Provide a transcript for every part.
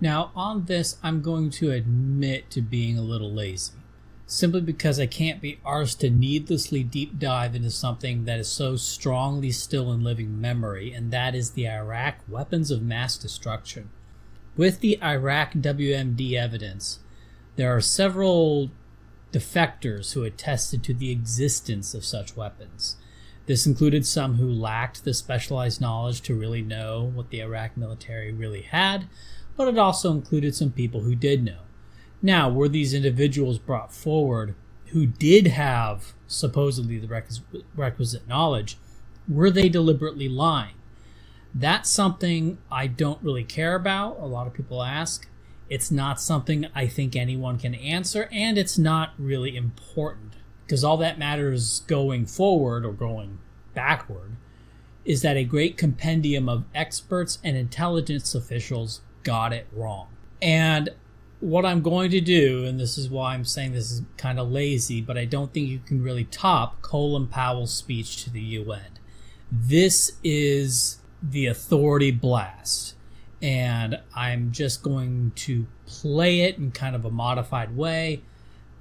Now, on this, I'm going to admit to being a little lazy, simply because I can't be arsed to needlessly deep dive into something that is so strongly still in living memory, and that is the Iraq weapons of mass destruction. With the Iraq WMD evidence, there are several defectors who attested to the existence of such weapons. This included some who lacked the specialized knowledge to really know what the Iraq military really had, but it also included some people who did know. Now, were these individuals brought forward who did have supposedly the requisite knowledge? Were they deliberately lying? That's something I don't really care about. A lot of people ask. It's not something I think anyone can answer, and it's not really important, because all that matters going forward or going backward is that a great compendium of experts and intelligence officials got it wrong. And what I'm going to do, and this is why I'm saying this is kind of lazy, but I don't think you can really top Colin Powell's speech to the UN. This is the authority blast, and I'm just going to play it in kind of a modified way,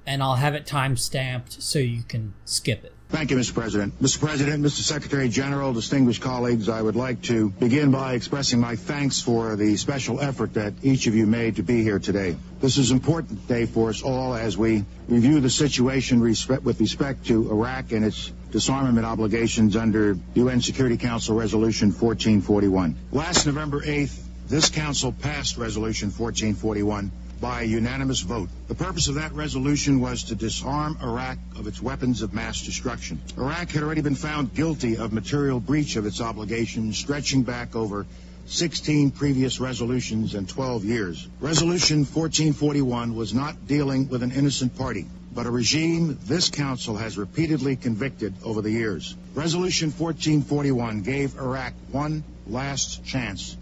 and I'll have it time-stamped so you can skip it. Thank you, Mr. President. Mr. President, Mr. Secretary General, distinguished colleagues, I would like to begin by expressing my thanks for the special effort that each of you made to be here today. This is an important day for us all as we review the situation with respect to Iraq and its disarmament obligations under UN Security Council Resolution 1441. Last November 8th, this Council passed Resolution 1441 by a unanimous vote. The purpose of that resolution was to disarm Iraq of its weapons of mass destruction. Iraq had already been found guilty of material breach of its obligations, stretching back over 16 previous resolutions and 12 years. Resolution 1441 was not dealing with an innocent party, but a regime this Council has repeatedly convicted over the years. Resolution 1441 gave Iraq one last chance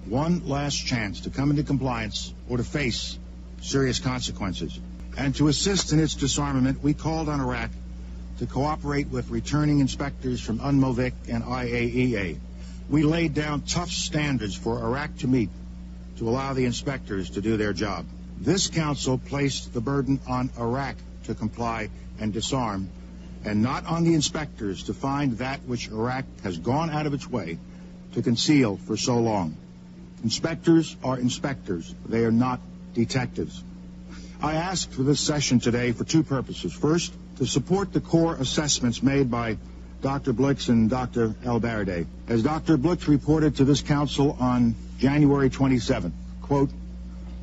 to come into compliance or to face serious consequences. And to assist in its disarmament, we called on Iraq to cooperate with returning inspectors from UNMOVIC and IAEA. We laid down tough standards for Iraq to meet to allow the inspectors to do their job. This Council placed the burden on Iraq to comply and disarm, and not on the inspectors to find that which Iraq has gone out of its way to conceal for so long. Inspectors are inspectors. They are not detectives. I asked for this session today for two purposes. First, to support the core assessments made by Dr. Blix and Dr. El-Baradei. As Dr. Blix reported to this Council on January 27th, quote,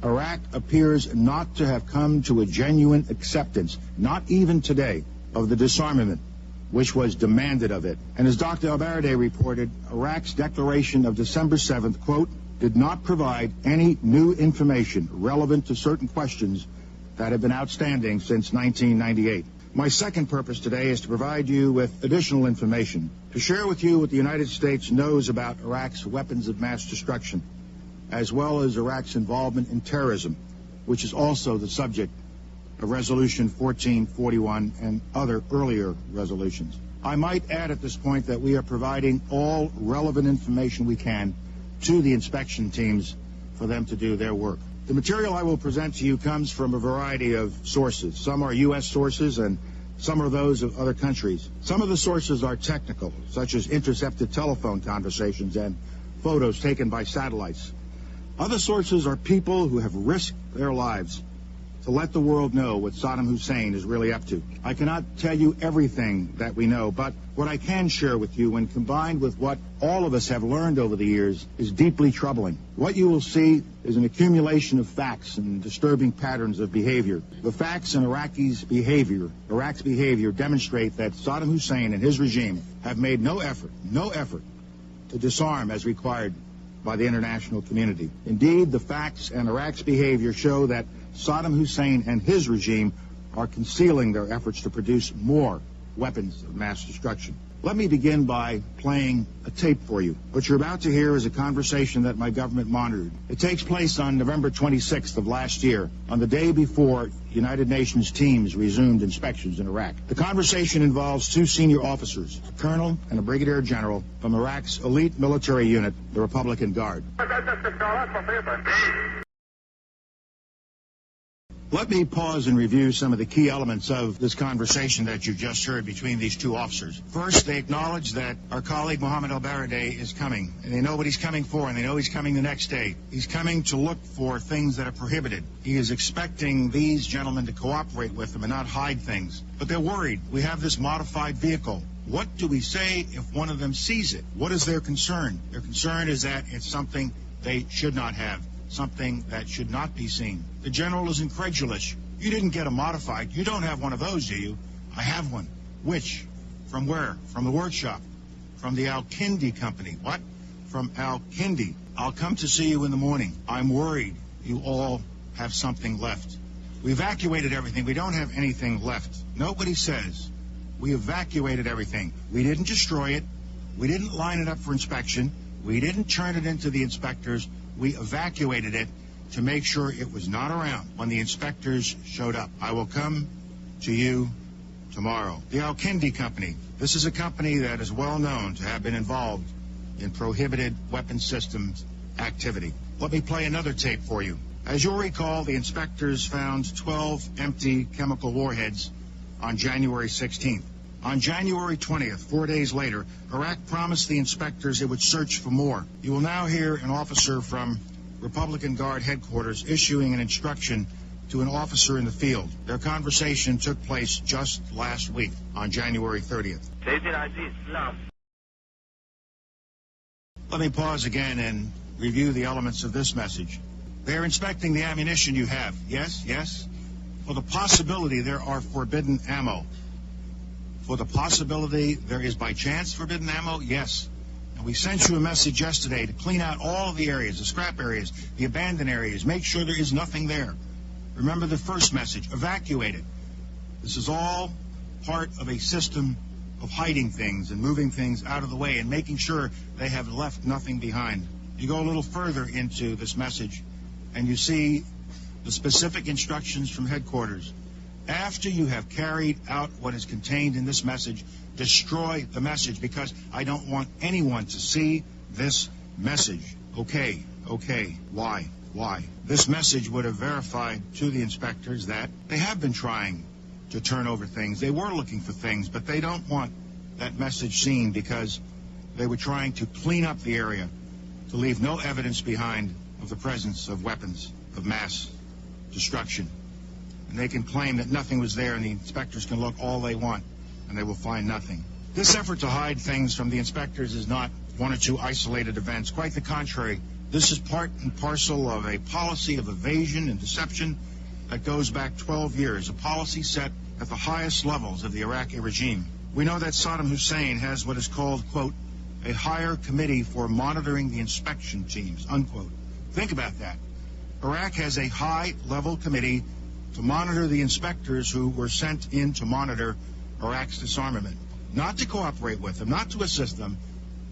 Iraq appears not to have come to a genuine acceptance, not even today, of the disarmament which was demanded of it. And as Dr. El-Baradei reported, Iraq's declaration of December 7th, quote, did not provide any new information relevant to certain questions that have been outstanding since 1998. My second purpose today is to provide you with additional information, to share with you what the United States knows about Iraq's weapons of mass destruction, as well as Iraq's involvement in terrorism, which is also the subject of Resolution 1441 and other earlier resolutions. I might add at this point that we are providing all relevant information we can to the inspection teams for them to do their work. The material I will present to you comes from a variety of sources. Some are U.S. sources and some are those of other countries. Some of the sources are technical, such as intercepted telephone conversations and photos taken by satellites. Other sources are people who have risked their lives to let the world know what Saddam Hussein is really up to. I cannot tell you everything that we know, but what I can share with you, when combined with what all of us have learned over the years, is deeply troubling. What you will see is an accumulation of facts and disturbing patterns of behavior. The facts in Iraq's behavior demonstrate that Saddam Hussein and his regime have made no effort to disarm as required by the international community. Indeed, the facts and Iraq's behavior show that Saddam Hussein and his regime are concealing their efforts to produce more weapons of mass destruction. Let me begin by playing a tape for you. What you're about to hear is a conversation that my government monitored. It takes place on November 26th of last year, on the day before United Nations teams resumed inspections in Iraq. The conversation involves two senior officers, a colonel and a brigadier general from Iraq's elite military unit, the Republican Guard. Let me pause and review some of the key elements of this conversation that you just heard between these two officers. First, they acknowledge that our colleague Mohammed al-Baradei is coming, and they know what he's coming for, and they know he's coming the next day. He's coming to look for things that are prohibited. He is expecting these gentlemen to cooperate with him and not hide things. But they're worried. We have this modified vehicle. What do we say if one of them sees it? What is their concern? Their concern is that it's something they should not have, something that should not be seen. The general is incredulous. You didn't get a modified. You don't have one of those, do you? I have one. Which? From where? From the workshop. From the Al-Kindi company. What? From Al-Kindi. I'll come to see you in the morning. I'm worried you all have something left. We evacuated everything. We don't have anything left. Nobody says we evacuated everything. We didn't destroy it. We didn't line it up for inspection. We didn't turn it into the inspectors. We evacuated it to make sure it was not around when the inspectors showed up. I will come to you tomorrow. The Al-Kindi company. This is a company that is well known to have been involved in prohibited weapon systems activity. Let me play another tape for you. As you'll recall, the inspectors found 12 empty chemical warheads on January 16th. On January 20th, 4 days later, Iraq promised the inspectors it would search for more. You will now hear an officer from Republican Guard headquarters issuing an instruction to an officer in the field. Their conversation took place just last week on January 30th. Let me pause again and review the elements of this message. They're inspecting the ammunition you have. Yes, yes. For the possibility there are forbidden ammo. For the possibility there is by chance forbidden ammo? Yes. And we sent you a message yesterday to clean out all of the areas, the scrap areas, the abandoned areas, make sure there is nothing there. Remember the first message, evacuate it. This is all part of a system of hiding things and moving things out of the way and making sure they have left nothing behind. You go a little further into this message and you see the specific instructions from headquarters. After you have carried out what is contained in this message, destroy the message, because I don't want anyone to see this message. Okay. Why? This message would have verified to the inspectors that they have been trying to turn over things. They were looking for things, but they don't want that message seen because they were trying to clean up the area, to leave no evidence behind of the presence of weapons of mass destruction. And they can claim that nothing was there, and the inspectors can look all they want, and they will find nothing. This effort to hide things from the inspectors is not one or two isolated events. Quite the contrary. This is part and parcel of a policy of evasion and deception that goes back 12 years, a policy set at the highest levels of the Iraqi regime. We know that Saddam Hussein has what is called, quote, a higher committee for monitoring the inspection teams, unquote. Think about that. Iraq has a high-level committee to monitor the inspectors who were sent in to monitor Iraq's disarmament. Not to cooperate with them, not to assist them,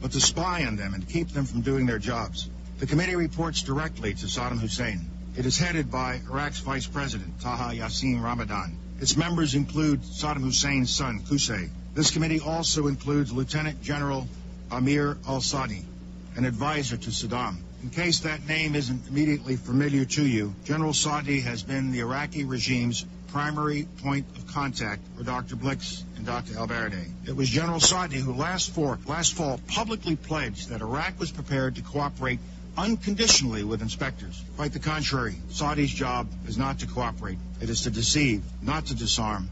but to spy on them and keep them from doing their jobs. The committee reports directly to Saddam Hussein. It is headed by Iraq's Vice President, Taha Yassin Ramadan. Its members include Saddam Hussein's son, Qusay. This committee also includes Lieutenant General Amir al-Sadi, an advisor to Saddam. In case that name isn't immediately familiar to you, General Sadi has been the Iraqi regime's primary point of contact for Dr. Blix and Dr. al-Baradei. It was General Sadi who last fall publicly pledged that Iraq was prepared to cooperate unconditionally with inspectors. Quite the contrary, Sadi's job is not to cooperate. It is to deceive, not to disarm,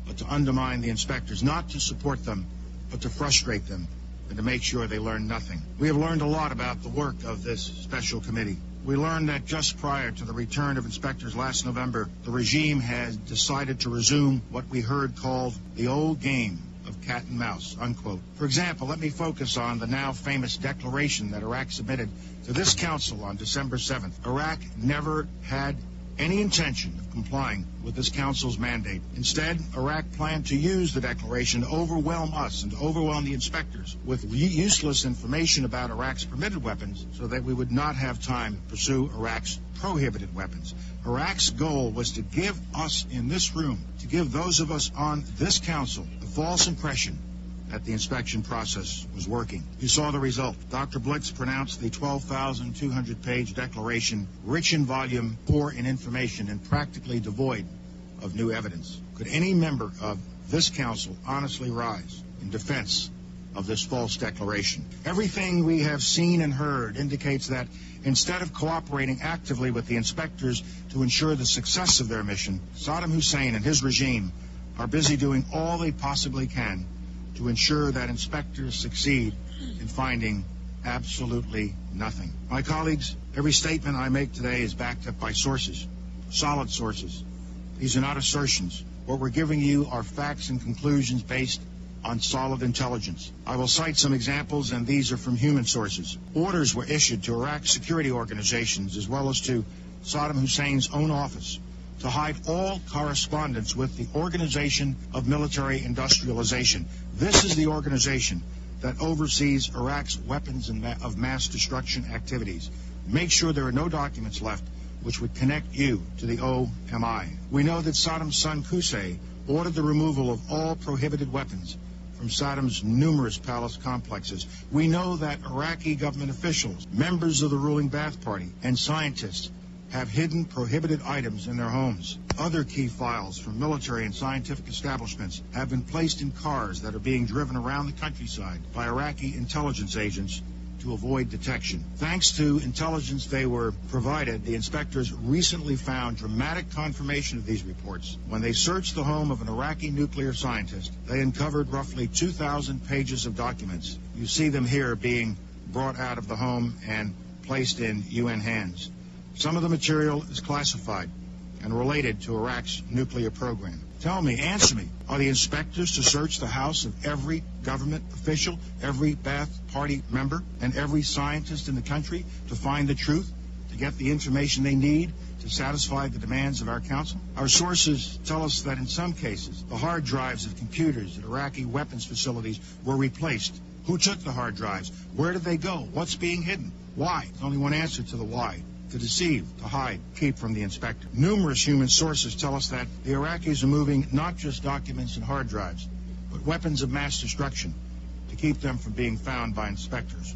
but to undermine the inspectors, not to support them, but to frustrate them and to make sure they learn nothing. We have learned a lot about the work of this special committee. We learned that just prior to the return of inspectors last November, the regime has decided to resume what we heard called the old game of cat and mouse, unquote. For example, let me focus on the now famous declaration that Iraq submitted to this council on December 7th. Iraq never had any intention of complying with this council's mandate. Instead, Iraq planned to use the declaration to overwhelm us and to overwhelm the inspectors with useless information about Iraq's permitted weapons so that we would not have time to pursue Iraq's prohibited weapons. Iraq's goal was to give us in this room, to give those of us on this council, the false impression that the inspection process was working. You saw the result. Dr. Blitz pronounced the 12,200-page declaration rich in volume, poor in information, and practically devoid of new evidence. Could any member of this council honestly rise in defense of this false declaration? Everything we have seen and heard indicates that instead of cooperating actively with the inspectors to ensure the success of their mission, Saddam Hussein and his regime are busy doing all they possibly can to ensure that inspectors succeed in finding absolutely nothing. My colleagues, every statement I make today is backed up by sources, solid sources. These are not assertions. What we're giving you are facts and conclusions based on solid intelligence. I will cite some examples, and these are from human sources. Orders were issued to Iraq security organizations as well as to Saddam Hussein's own office to hide all correspondence with the Organization of Military Industrialization. This is the organization that oversees Iraq's weapons of mass destruction activities. Make sure there are no documents left which would connect you to the OMI. We know that Saddam's son Qusay ordered the removal of all prohibited weapons from Saddam's numerous palace complexes. We know that Iraqi government officials, members of the ruling Ba'ath Party, and scientists have hidden prohibited items in their homes. Other key files from military and scientific establishments have been placed in cars that are being driven around the countryside by Iraqi intelligence agents to avoid detection. Thanks to intelligence they were provided, the inspectors recently found dramatic confirmation of these reports. When they searched the home of an Iraqi nuclear scientist, they uncovered roughly 2,000 pages of documents. You see them here being brought out of the home and placed in UN hands. Some of the material is classified and related to Iraq's nuclear program. Tell me, answer me, are the inspectors to search the house of every government official, every Ba'ath Party member, and every scientist in the country to find the truth, to get the information they need to satisfy the demands of our council? Our sources tell us that in some cases, the hard drives of computers at Iraqi weapons facilities were replaced. Who took the hard drives? Where did they go? What's being hidden? Why? There's only one answer to the why. To deceive, to hide, keep from the inspector. Numerous human sources tell us that the Iraqis are moving not just documents and hard drives, but weapons of mass destruction to keep them from being found by inspectors.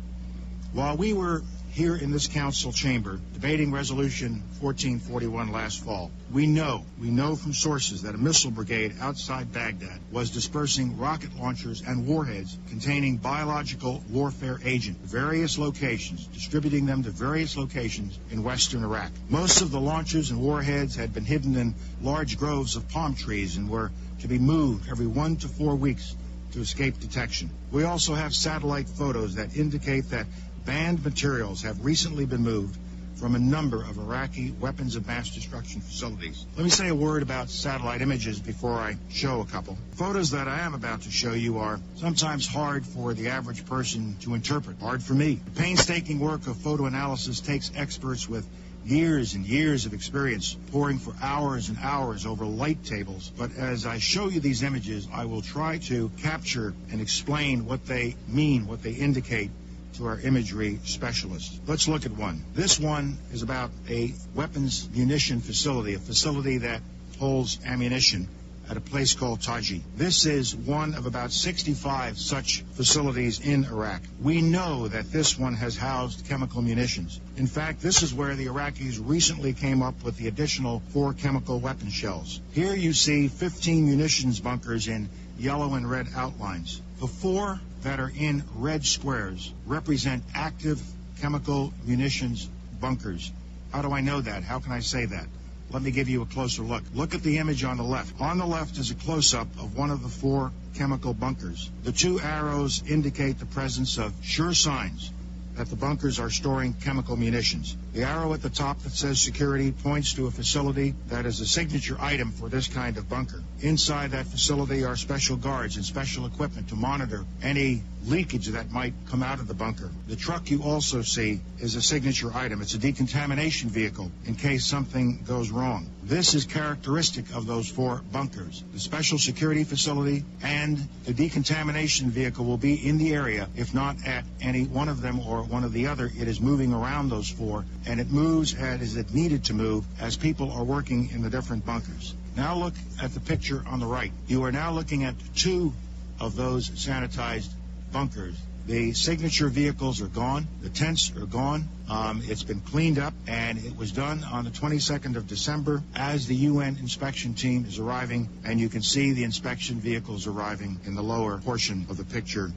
While we were here in this council chamber debating Resolution 1441 last fall, we know from sources that a missile brigade outside Baghdad was dispersing rocket launchers and warheads containing biological warfare agent to various locations, distributing them to various locations in western Iraq. Most of the launchers and warheads had been hidden in large groves of palm trees and were to be moved every 1 to 4 weeks to escape detection. We also have satellite photos that indicate that banned materials have recently been moved from a number of Iraqi weapons of mass destruction facilities. Let me say a word about satellite images before I show a couple. Photos that I am about to show you are sometimes hard for the average person to interpret, hard for me. The painstaking work of photo analysis takes experts with years and years of experience, poring for hours and hours over light tables. But as I show you these images, I will try to capture and explain what they mean, what they indicate to our imagery specialists. Let's look at one. This one is about a weapons munition facility, a facility that holds ammunition at a place called Taji. This is one of about 65 such facilities in Iraq. We know that this one has housed chemical munitions. In fact, this is where the Iraqis recently came up with the additional 4 chemical weapon shells. Here you see 15 munitions bunkers in yellow and red outlines. The 4 that are in red squares represent active chemical munitions bunkers. How do I know that? How can I say that? Let me give you a closer look. Look at the image on the left. On the left is a close-up of one of the 4 chemical bunkers. The 2 arrows indicate the presence of sure signs that the bunkers are storing chemical munitions. The arrow at the top that says security points to a facility that is a signature item for this kind of bunker. Inside that facility are special guards and special equipment to monitor any leakage that might come out of the bunker. The truck you also see is a signature item. It's a decontamination vehicle in case something goes wrong. This is characteristic of those 4 bunkers. The special security facility and the decontamination vehicle will be in the area, if not at any one of them or one of the other. It is moving around those 4, and it moves as it needed to move as people are working in the different bunkers. Now look at the picture on the right. You are now looking at 2 of those sanitized bunkers. The signature vehicles are gone. The tents are gone. It's been cleaned up, and it was done on the 22nd of December as the UN inspection team is arriving, and you can see the inspection vehicles arriving in the lower portion of the picture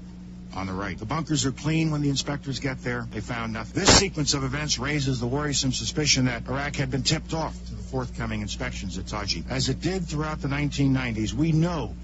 on the right. The bunkers are clean when the inspectors get there. They found nothing. This sequence of events raises the worrisome suspicion that Iraq had been tipped off to the forthcoming inspections at Taji. As it did throughout the 1990s, we know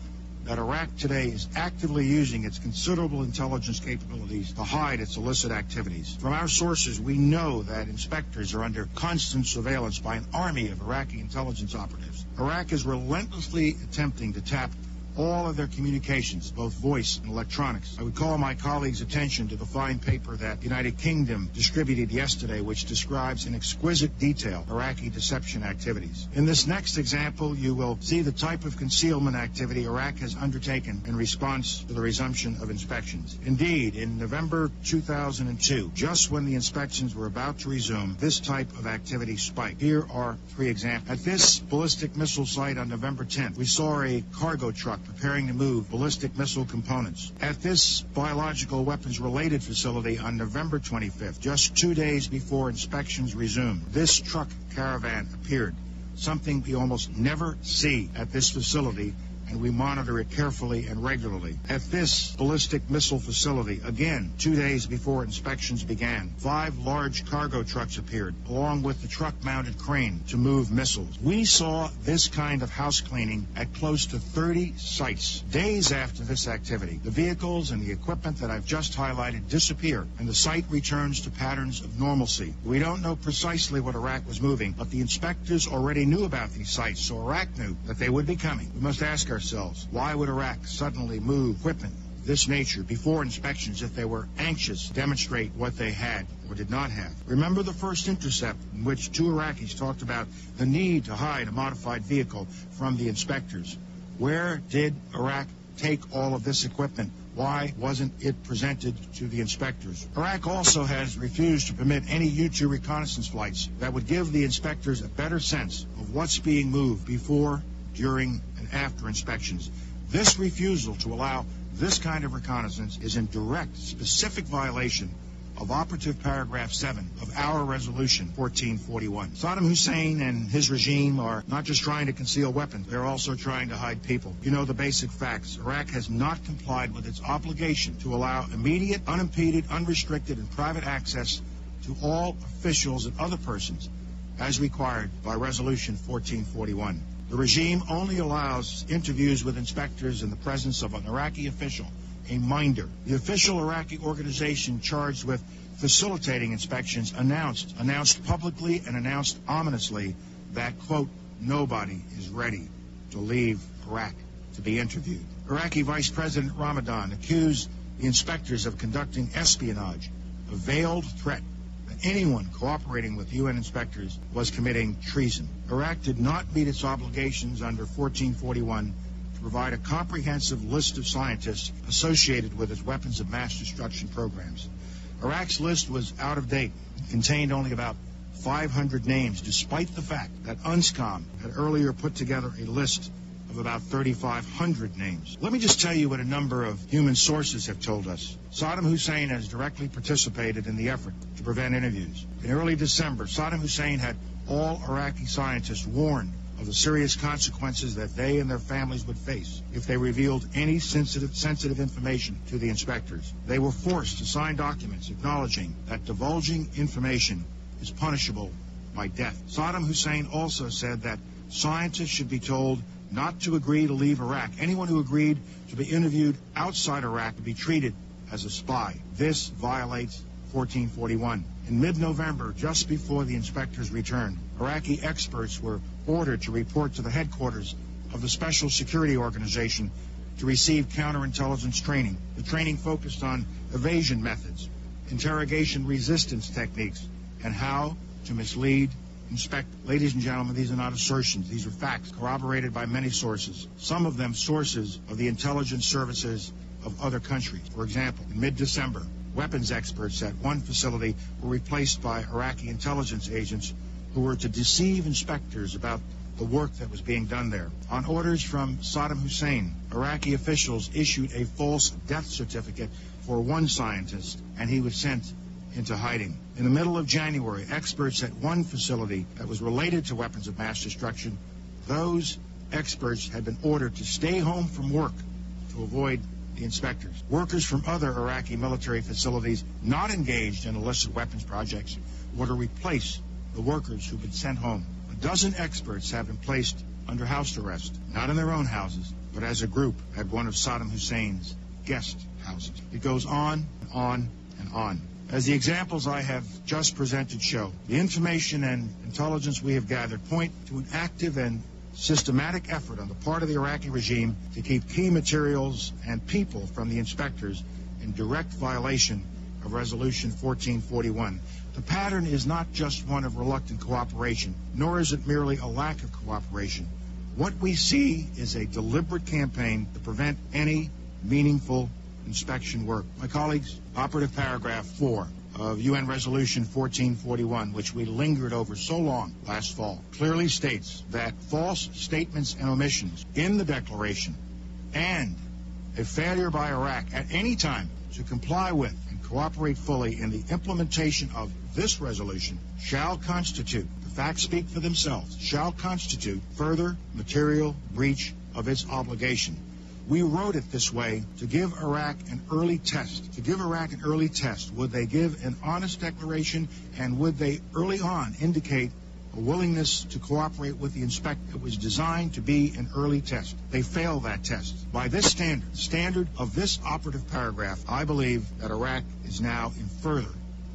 that Iraq today is actively using its considerable intelligence capabilities to hide its illicit activities. From our sources, we know that inspectors are under constant surveillance by an army of Iraqi intelligence operatives. Iraq is relentlessly attempting to tap all of their communications, both voice and electronics. I would call my colleagues' attention to the fine paper that the United Kingdom distributed yesterday, which describes in exquisite detail Iraqi deception activities. In this next example, you will see the type of concealment activity Iraq has undertaken in response to the resumption of inspections. Indeed, in November 2002, just when the inspections were about to resume, this type of activity spiked. Here are 3 examples. At this ballistic missile site on November 10th, we saw a cargo truck preparing to move ballistic missile components. At this biological weapons-related facility on November 25th, just 2 days before inspections resumed, this truck caravan appeared, something we almost never see at this facility, and we monitor it carefully and regularly. At this ballistic missile facility, again, 2 days before inspections began, 5 large cargo trucks appeared, along with the truck-mounted crane to move missiles. We saw this kind of house cleaning at close to 30 sites. Days after this activity, the vehicles and the equipment that I've just highlighted disappear, and the site returns to patterns of normalcy. We don't know precisely what Iraq was moving, but the inspectors already knew about these sites, so Iraq knew that they would be coming. We must ask ourselves, why would Iraq suddenly move equipment of this nature before inspections if they were anxious to demonstrate what they had or did not have? Remember the first intercept in which 2 Iraqis talked about the need to hide a modified vehicle from the inspectors. Where did Iraq take all of this equipment? Why wasn't it presented to the inspectors? Iraq also has refused to permit any U-2 reconnaissance flights that would give the inspectors a better sense of what's being moved before, during, and after inspections. This refusal to allow this kind of reconnaissance is in direct, specific violation of operative paragraph 7 of our resolution 1441. Saddam Hussein and his regime are not just trying to conceal weapons, they're also trying to hide people. You know the basic facts. Iraq has not complied with its obligation to allow immediate, unimpeded, unrestricted, and private access to all officials and other persons as required by resolution 1441. The regime only allows interviews with inspectors in the presence of an Iraqi official, a minder. The official Iraqi organization charged with facilitating inspections announced publicly and announced ominously that, quote, nobody is ready to leave Iraq to be interviewed. Iraqi Vice President Ramadan accused the inspectors of conducting espionage, a veiled threat that anyone cooperating with UN inspectors was committing treason. Iraq did not meet its obligations under 1441 to provide a comprehensive list of scientists associated with its weapons of mass destruction programs. Iraq's list was out of date and contained only about 500 names, despite the fact that UNSCOM had earlier put together a list of about 3,500 names. Let me just tell you what a number of human sources have told us. Saddam Hussein has directly participated in the effort to prevent interviews. In early December, Saddam Hussein had all Iraqi scientists warned of the serious consequences that they and their families would face if they revealed any sensitive information to the inspectors. They were forced to sign documents acknowledging that divulging information is punishable by death. Saddam Hussein also said that scientists should be told not to agree to leave Iraq. Anyone who agreed to be interviewed outside Iraq would be treated as a spy. This violates 1441. In mid-November, just before the inspectors returned, Iraqi experts were ordered to report to the headquarters of the Special Security Organization to receive counterintelligence training. The training focused on evasion methods, interrogation resistance techniques, and how to mislead inspectors. Ladies and gentlemen, these are not assertions. These are facts corroborated by many sources, some of them sources of the intelligence services of other countries. For example, in mid-December, weapons experts at one facility were replaced by Iraqi intelligence agents who were to deceive inspectors about the work that was being done there. On orders from Saddam Hussein, Iraqi officials issued a false death certificate for one scientist, and he was sent into hiding. In the middle of January, experts at one facility that was related to weapons of mass destruction, those experts had been ordered to stay home from work to avoid the inspectors. Workers from other Iraqi military facilities not engaged in illicit weapons projects were to replace the workers who've been sent home. A dozen experts have been placed under house arrest, not in their own houses, but as a group at one of Saddam Hussein's guest houses. It goes on and on and on. As the examples I have just presented show, the information and intelligence we have gathered point to an active and systematic effort on the part of the Iraqi regime to keep key materials and people from the inspectors in direct violation of Resolution 1441. The pattern is not just one of reluctant cooperation, nor is it merely a lack of cooperation. What we see is a deliberate campaign to prevent any meaningful inspection work. My colleagues, operative paragraph 4 of UN Resolution 1441, which we lingered over so long last fall, clearly states that false statements and omissions in the declaration and a failure by Iraq at any time to comply with and cooperate fully in the implementation of this resolution shall constitute, the facts speak for themselves, shall constitute further material breach of its obligation. We wrote it this way to give Iraq an early test. To give Iraq an early test. Would they give an honest declaration, and would they early on indicate a willingness to cooperate with the inspector? It was designed to be an early test. They failed that test. By this standard of this operative paragraph, I believe that Iraq is now in further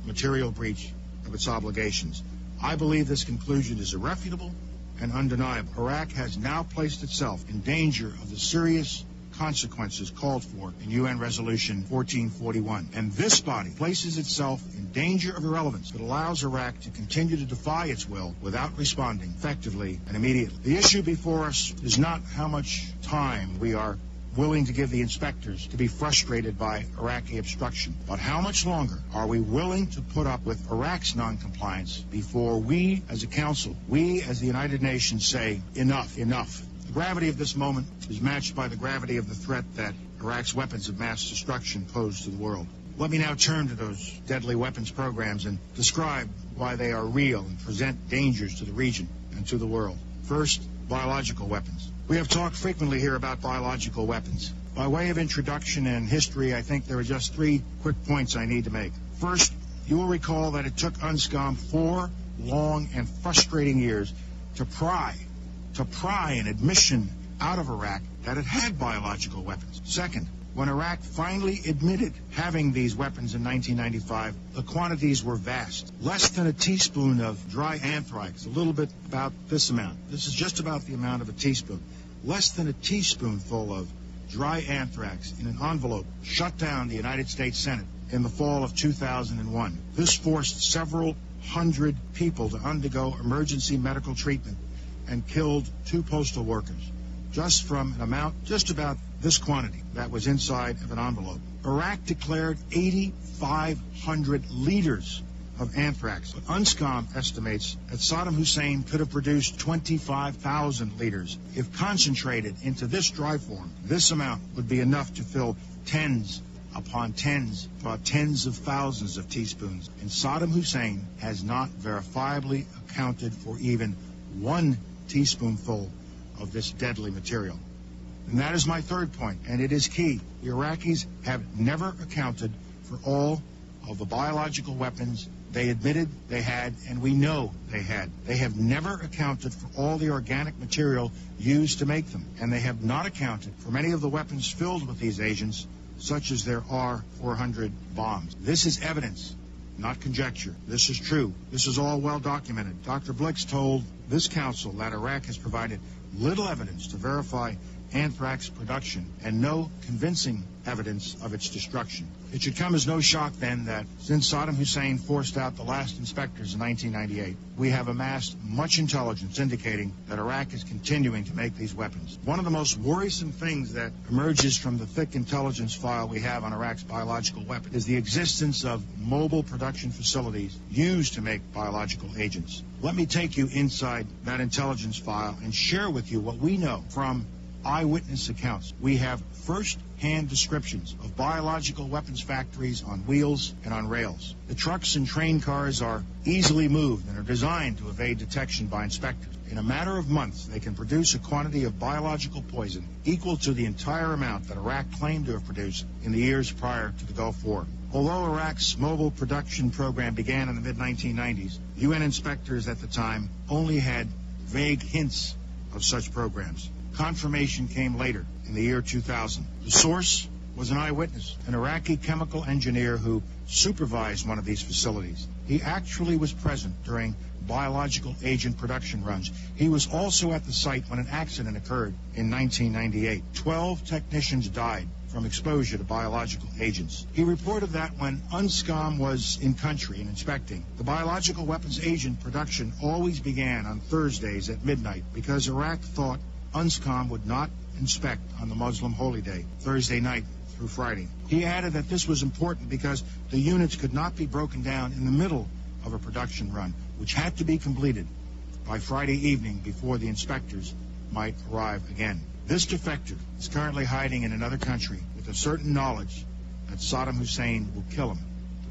material breach of its obligations. I believe this conclusion is irrefutable and undeniable. Iraq has now placed itself in danger of the serious consequences called for in UN Resolution 1441. And this body places itself in danger of irrelevance that allows Iraq to continue to defy its will without responding effectively and immediately. The issue before us is not how much time we are willing to give the inspectors to be frustrated by Iraqi obstruction, but how much longer are we willing to put up with Iraq's noncompliance before we as a council, we as the United Nations say, enough, enough. The gravity of this moment is matched by the gravity of the threat that Iraq's weapons of mass destruction pose to the world. Let me now turn to those deadly weapons programs and describe why they are real and present dangers to the region and to the world. First, biological weapons. We have talked frequently here about biological weapons. By way of introduction and history, I think there are just 3 quick points I need to make. First, you will recall that it took UNSCOM 4 long and frustrating years to pry an admission out of Iraq that it had biological weapons. Second, when Iraq finally admitted having these weapons in 1995, the quantities were vast. Less than a teaspoon of dry anthrax, a little bit about this amount. This is just about the amount of a teaspoon. Less than a teaspoonful of dry anthrax in an envelope shut down the United States Senate in the fall of 2001. This forced several hundred people to undergo emergency medical treatment and killed 2 postal workers, just from an amount just about this quantity that was inside of an envelope. Iraq declared 8,500 liters of anthrax, but UNSCOM estimates that Saddam Hussein could have produced 25,000 liters. If concentrated into this dry form, this amount would be enough to fill tens upon tens, about tens of thousands of teaspoons. And Saddam Hussein has not verifiably accounted for even 1 teaspoonful of this deadly material. And that is my third point, and it is key. The Iraqis have never accounted for all of the biological weapons they admitted they had, and we know they had. They have never accounted for all the organic material used to make them, and they have not accounted for many of the weapons filled with these agents, such as their R-400 bombs. This is evidence, not conjecture. This is true. This is all well documented. Dr. Blix told this council that Iraq has provided little evidence to verify anthrax production and no convincing evidence of its destruction. It should come as no shock, then, that since Saddam Hussein forced out the last inspectors in 1998, we have amassed much intelligence indicating that Iraq is continuing to make these weapons. One of the most worrisome things that emerges from the thick intelligence file we have on Iraq's biological weapons is the existence of mobile production facilities used to make biological agents. Let me take you inside that intelligence file and share with you what we know from eyewitness accounts. We have first-hand descriptions of biological weapons factories on wheels and on rails. The trucks and train cars are easily moved and are designed to evade detection by inspectors. In a matter of months, they can produce a quantity of biological poison equal to the entire amount that Iraq claimed to have produced in the years prior to the Gulf War. Although Iraq's mobile production program began in the mid-1990s, UN inspectors at the time only had vague hints of such programs. Confirmation came later, in the year 2000. The source was an eyewitness, an Iraqi chemical engineer who supervised one of these facilities. He actually was present during biological agent production runs. He was also at the site when an accident occurred in 1998. 12 technicians died from exposure to biological agents. He reported that when UNSCOM was in country and inspecting, the biological weapons agent production always began on Thursdays at midnight because Iraq thought UNSCOM would not inspect on the Muslim holy day, Thursday night through Friday. He added that this was important because the units could not be broken down in the middle of a production run, which had to be completed by Friday evening before the inspectors might arrive again. This defector is currently hiding in another country with a certain knowledge that Saddam Hussein will kill him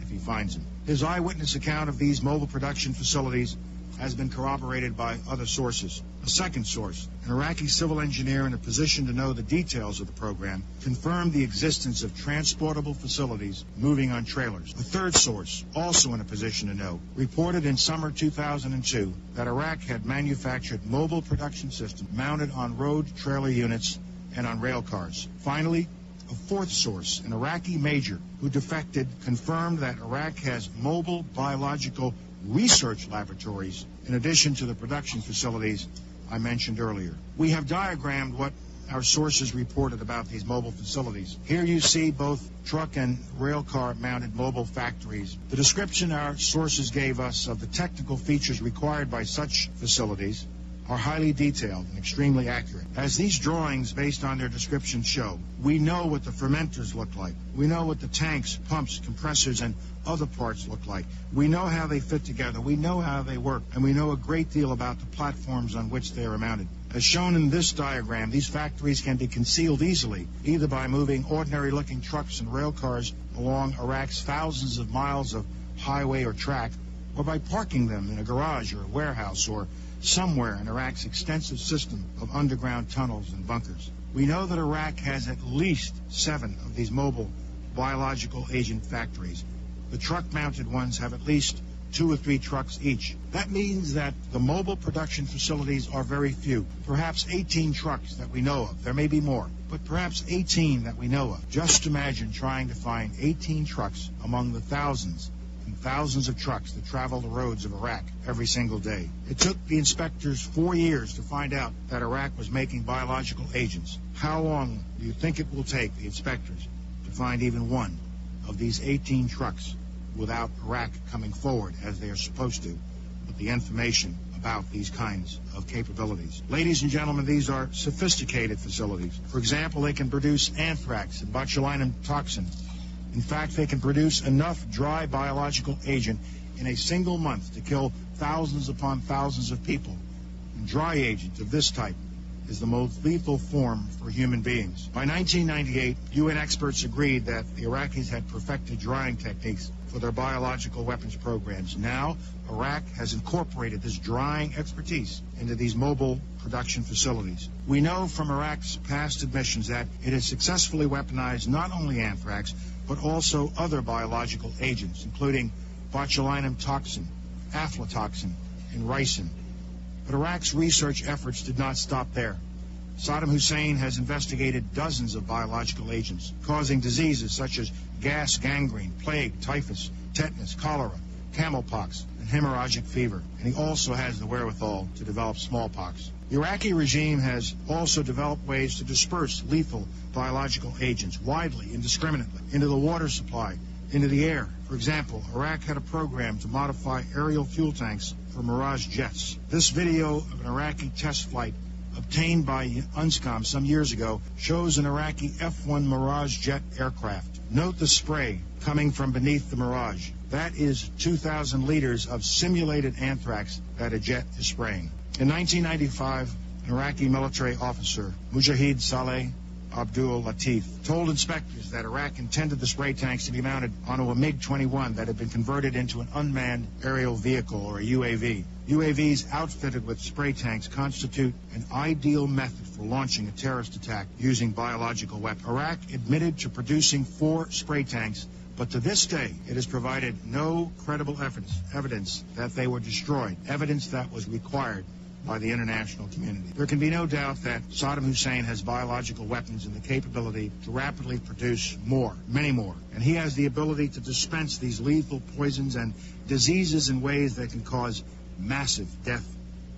if he finds him. His eyewitness account of these mobile production facilities has been corroborated by other sources. A second source, an Iraqi civil engineer in a position to know the details of the program, confirmed the existence of transportable facilities moving on trailers. A third source, also in a position to know, reported in summer 2002 that Iraq had manufactured mobile production systems mounted on road trailer units and on rail cars. Finally, a fourth source, an Iraqi major who defected, confirmed that Iraq has mobile biological research laboratories in addition to the production facilities I mentioned earlier. We have diagrammed what our sources reported about these mobile facilities. Here you see both truck and rail car mounted mobile factories. The description our sources gave us of the technical features required by such facilities are highly detailed and extremely accurate. As these drawings, based on their description, show, we know what the fermenters look like. We know what the tanks, pumps, compressors, and other parts look like. We know how they fit together. We know how they work. And we know a great deal about the platforms on which they are mounted. As shown in this diagram, these factories can be concealed easily, either by moving ordinary-looking trucks and rail cars along Iraq's thousands of miles of highway or track, or by parking them in a garage or a warehouse or somewhere in Iraq's extensive system of underground tunnels and bunkers. We know that Iraq has at least 7 of these mobile biological agent factories. The truck-mounted ones have at least 2 or 3 trucks each. That means that the mobile production facilities are very few. Perhaps 18 trucks that we know of. There may be more, but perhaps 18 that we know of. Just imagine trying to find 18 trucks among the thousands and thousands of trucks that travel the roads of Iraq every single day. It took the inspectors 4 years to find out that Iraq was making biological agents. How long do you think it will take the inspectors to find even one of these 18 trucks without Iraq coming forward, as they are supposed to, with the information about these kinds of capabilities? Ladies and gentlemen, these are sophisticated facilities. For example, they can produce anthrax and botulinum toxin. In fact, they can produce enough dry biological agent in a single month to kill thousands upon thousands of people. And dry agent of this type is the most lethal form for human beings. By 1998, UN experts agreed that the Iraqis had perfected drying techniques for their biological weapons programs. Now, Iraq has incorporated this drying expertise into these mobile production facilities. We know from Iraq's past admissions that it has successfully weaponized not only anthrax, but also other biological agents, including botulinum toxin, aflatoxin, and ricin. But Iraq's research efforts did not stop there. Saddam Hussein has investigated dozens of biological agents causing diseases such as gas gangrene, plague, typhus, tetanus, cholera, camel pox, and hemorrhagic fever. And he also has the wherewithal to develop smallpox. The Iraqi regime has also developed ways to disperse lethal biological agents widely, indiscriminately, into the water supply, into the air. For example, Iraq had a program to modify aerial fuel tanks for Mirage jets. This video of an Iraqi test flight obtained by UNSCOM some years ago shows an Iraqi F-1 Mirage jet aircraft. Note the spray coming from beneath the Mirage. That is 2,000 liters of simulated anthrax that a jet is spraying. In 1995, an Iraqi military officer, Mujahid Saleh Abdul Latif, told inspectors that Iraq intended the spray tanks to be mounted onto a MiG-21 that had been converted into an unmanned aerial vehicle, or a UAV. UAVs outfitted with spray tanks constitute an ideal method for launching a terrorist attack using biological weapons. Iraq admitted to producing 4 spray tanks, but to this day, it has provided no credible evidence that they were destroyed, evidence that was required by the international community. There can be no doubt that Saddam Hussein has biological weapons and the capability to rapidly produce more, many more. And he has the ability to dispense these lethal poisons and diseases in ways that can cause massive death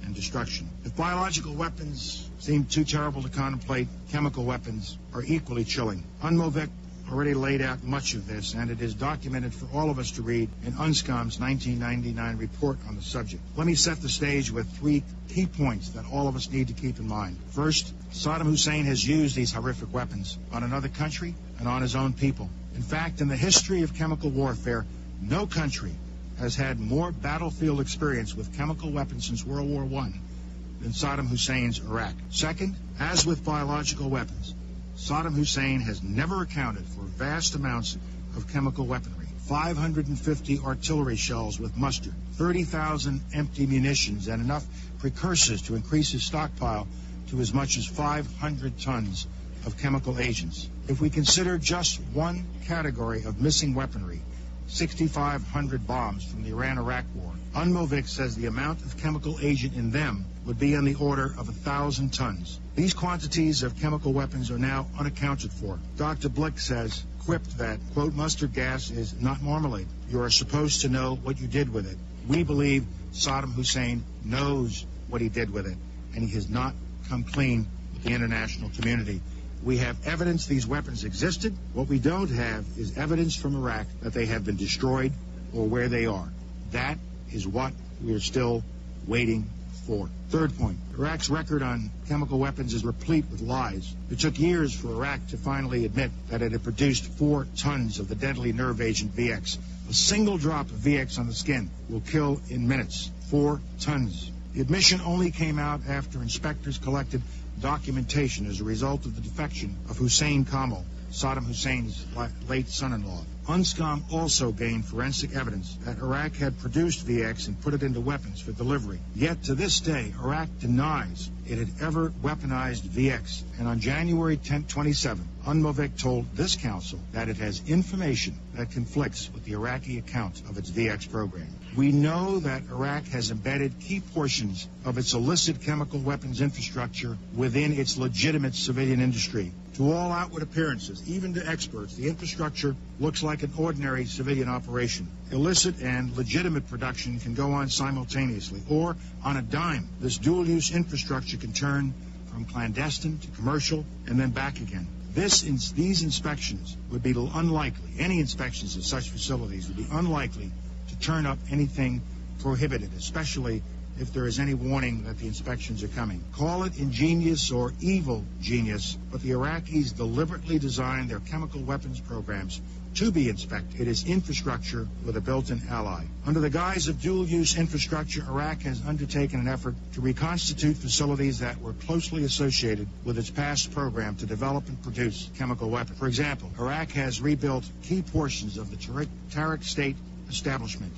and destruction. If biological weapons seem too terrible to contemplate, chemical weapons are equally chilling. UNMOVIC already laid out much of this, and it is documented for all of us to read in UNSCOM's 1999 report on the subject. Let me set the stage with 3 key points that all of us need to keep in mind. First, Saddam Hussein has used these horrific weapons on another country and on his own people. In fact, in the history of chemical warfare, no country has had more battlefield experience with chemical weapons since World War I than Saddam Hussein's Iraq. Second, as with biological weapons, Saddam Hussein has never accounted for vast amounts of chemical weaponry. 550 artillery shells with mustard, 30,000 empty munitions, and enough precursors to increase his stockpile to as much as 500 tons of chemical agents. If we consider just one category of missing weaponry, 6,500 bombs from the Iran-Iraq War, UNMOVIC says the amount of chemical agent in them would be on the order of 1,000 tons. These quantities of chemical weapons are now unaccounted for. Dr. Blick says, quipped that, quote, mustard gas is not marmalade. You are supposed to know what you did with it. We believe Saddam Hussein knows what he did with it, and he has not come clean with the international community. We have evidence these weapons existed. What we don't have is evidence from Iraq that they have been destroyed or where they are. That is what we are still waiting for. Third point, Iraq's record on chemical weapons is replete with lies. It took years for Iraq to finally admit that it had produced 4 tons of the deadly nerve agent VX. A single drop of VX on the skin will kill in minutes. 4 tons. The admission only came out after inspectors collected documentation as a result of the defection of Hussein Kamal, Saddam Hussein's late son-in-law. UNSCOM also gained forensic evidence that Iraq had produced VX and put it into weapons for delivery. Yet to this day, Iraq denies it had ever weaponized VX. And on January 10, 27, UNMOVIC told this council that it has information that conflicts with the Iraqi account of its VX program. We know that Iraq has embedded key portions of its illicit chemical weapons infrastructure within its legitimate civilian industry. To all outward appearances, even to experts, the infrastructure looks like an ordinary civilian operation. Illicit and legitimate production can go on simultaneously, or on a dime. This dual-use infrastructure can turn from clandestine to commercial and then back again. These inspections would be unlikely. Any inspections of such facilities would be unlikely to turn up anything prohibited, especially if there is any warning that the inspections are coming. Call it ingenious or evil genius, but the Iraqis deliberately designed their chemical weapons programs to be inspected. It is infrastructure with a built-in ally. Under the guise of dual-use infrastructure, Iraq has undertaken an effort to reconstitute facilities that were closely associated with its past program to develop and produce chemical weapons. For example, Iraq has rebuilt key portions of the Tariq State establishment.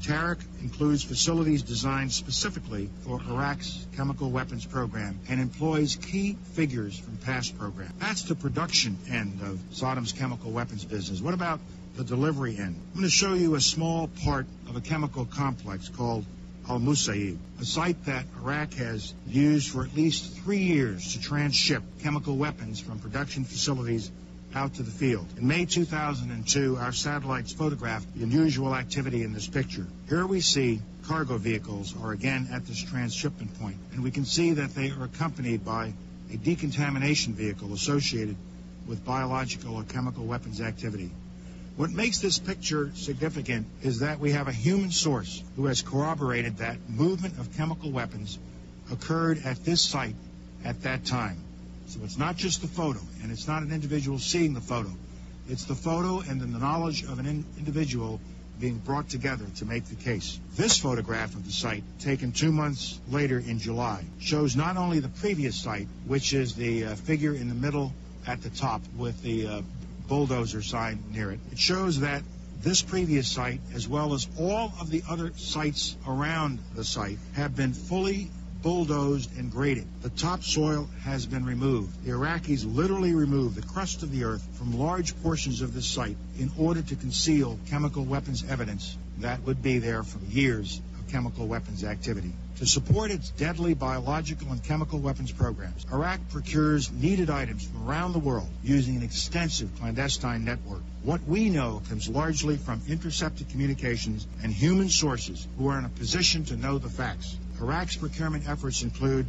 Tariq includes facilities designed specifically for Iraq's chemical weapons program and employs key figures from past programs. That's the production end of Saddam's chemical weapons business. What about the delivery end? I'm going to show you a small part of a chemical complex called Al-Musayyib, a site that Iraq has used for at least 3 years to transship chemical weapons from production facilities out to the field. In May 2002, our satellites photographed the unusual activity in this picture. Here we see cargo vehicles are again at this transshipment point, and we can see that they are accompanied by a decontamination vehicle associated with biological or chemical weapons activity. What makes this picture significant is that we have a human source who has corroborated that movement of chemical weapons occurred at this site at that time. So it's not just the photo, and it's not an individual seeing the photo. It's the photo and then the knowledge of an individual being brought together to make the case. This photograph of the site, taken 2 months later in July, shows not only the previous site, which is the figure in the middle at the top with the bulldozer sign near it. It shows that this previous site, as well as all of the other sites around the site, have been fully bulldozed and graded. The topsoil has been removed. The Iraqis literally removed the crust of the earth from large portions of this site in order to conceal chemical weapons evidence that would be there from years of chemical weapons activity. To support its deadly biological and chemical weapons programs, Iraq procures needed items from around the world using an extensive clandestine network. What we know comes largely from intercepted communications and human sources who are in a position to know the facts. Iraq's procurement efforts include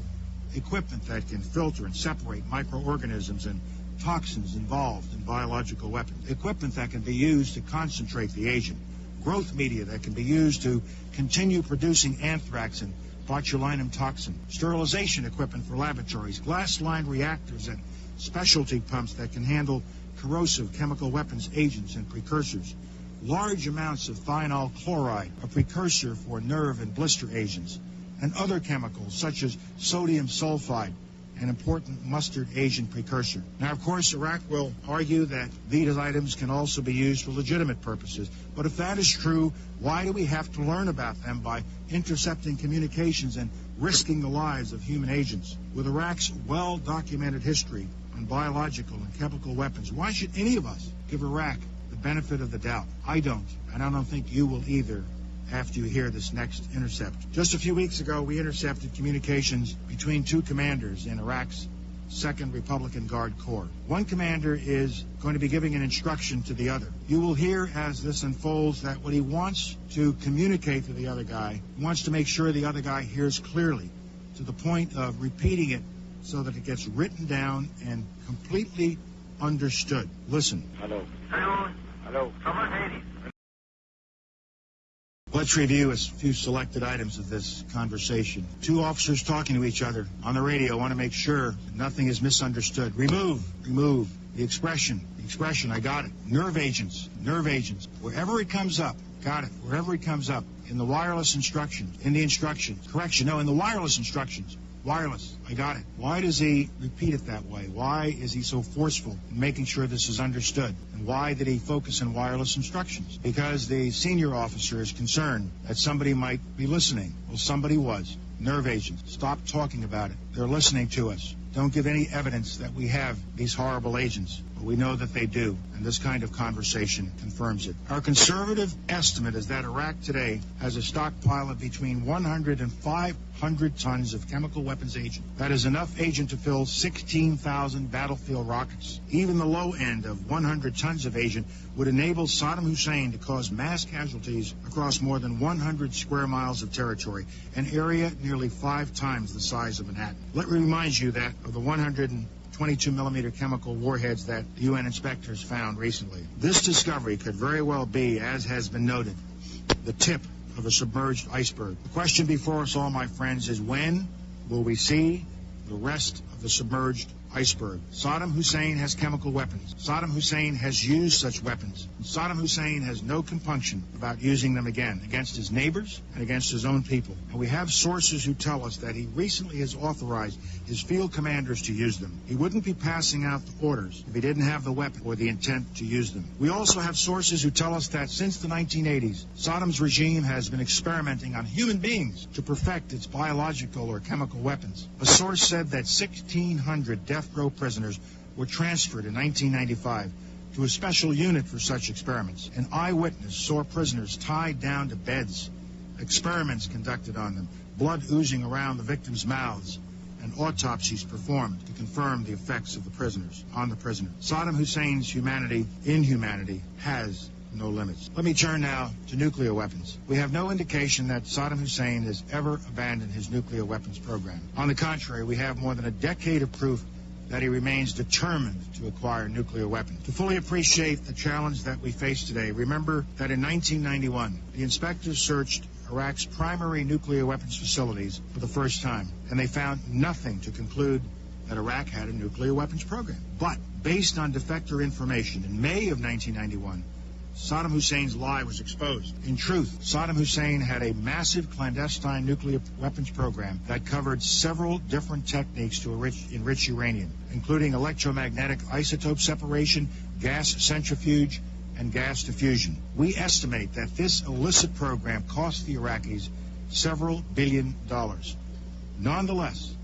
equipment that can filter and separate microorganisms and toxins involved in biological weapons, equipment that can be used to concentrate the agent, growth media that can be used to continue producing anthrax and botulinum toxin, sterilization equipment for laboratories, glass-lined reactors and specialty pumps that can handle corrosive chemical weapons agents and precursors, large amounts of thionyl chloride, a precursor for nerve and blister agents, and other chemicals such as sodium sulfide, an important mustard agent precursor. Now, of course, Iraq will argue that these items can also be used for legitimate purposes. But if that is true, why do we have to learn about them by intercepting communications and risking the lives of human agents? With Iraq's well-documented history on biological and chemical weapons, why should any of us give Iraq the benefit of the doubt? I don't, and I don't think you will either after you hear this next intercept. Just a few weeks ago, we intercepted communications between two commanders in Iraq's 2nd Republican Guard Corps. One commander is going to be giving an instruction to the other. You will hear as this unfolds that what he wants to communicate to the other guy, he wants to make sure the other guy hears clearly, to the point of repeating it so that it gets written down and completely understood. Listen. Hello. Hello. Hello. Someone ready. Let's review a few selected items of this conversation. Two officers talking to each other on the radio want to make sure nothing is misunderstood. Remove the expression, I got it. Nerve agents, wherever it comes up, got it, wherever it comes up, in the wireless instructions, in the instructions, correction, no, in the wireless instructions. Wireless, I got it. Why does he repeat it that way? Why is he so forceful in making sure this is understood? And why did he focus on wireless instructions? Because the senior officer is concerned that somebody might be listening. Well, somebody was. Nerve agents. Stop talking about it. They're listening to us. Don't give any evidence that we have these horrible agents, but we know that they do, and this kind of conversation confirms it. Our conservative estimate is that Iraq today has a stockpile of between 100 and 500 tons of chemical weapons agent. That is enough agent to fill 16,000 battlefield rockets. Even the low end of 100 tons of agent would enable Saddam Hussein to cause mass casualties across more than 100 square miles of territory, an area nearly 5 times the size of Manhattan. Let me remind you that of the 122-millimeter chemical warheads that the UN inspectors found recently. This discovery could very well be, as has been noted, the tip of a submerged iceberg. The question before us all, my friends, is when will we see the rest of the submerged iceberg? Saddam Hussein has chemical weapons. Saddam Hussein has used such weapons. And Saddam Hussein has no compunction about using them again against his neighbors and against his own people. And we have sources who tell us that he recently has authorized his field commanders to use them. He wouldn't be passing out the orders if he didn't have the weapon or the intent to use them. We also have sources who tell us that since the 1980s, Saddam's regime has been experimenting on human beings to perfect its biological or chemical weapons. A source said that 1,600 death row prisoners were transferred in 1995 to a special unit for such experiments. An eyewitness saw prisoners tied down to beds, experiments conducted on them, blood oozing around the victims' mouths, and autopsies performed to confirm the effects of the prisoners on the prisoner. Saddam Hussein's inhumanity has no limits. Let me turn now to nuclear weapons. We have no indication that Saddam Hussein has ever abandoned his nuclear weapons program. On the contrary, we have more than a decade of proof that he remains determined to acquire nuclear weapons. To fully appreciate the challenge that we face today, remember that in 1991, the inspectors searched Iraq's primary nuclear weapons facilities for the first time, and they found nothing to conclude that Iraq had a nuclear weapons program. But based on defector information in May of 1991, Saddam Hussein's lie was exposed. In truth, Saddam Hussein had a massive clandestine nuclear weapons program that covered several different techniques to enrich uranium, including electromagnetic isotope separation, gas centrifuge, and gas diffusion. We estimate that this illicit program cost the Iraqis several $billions. Nonetheless,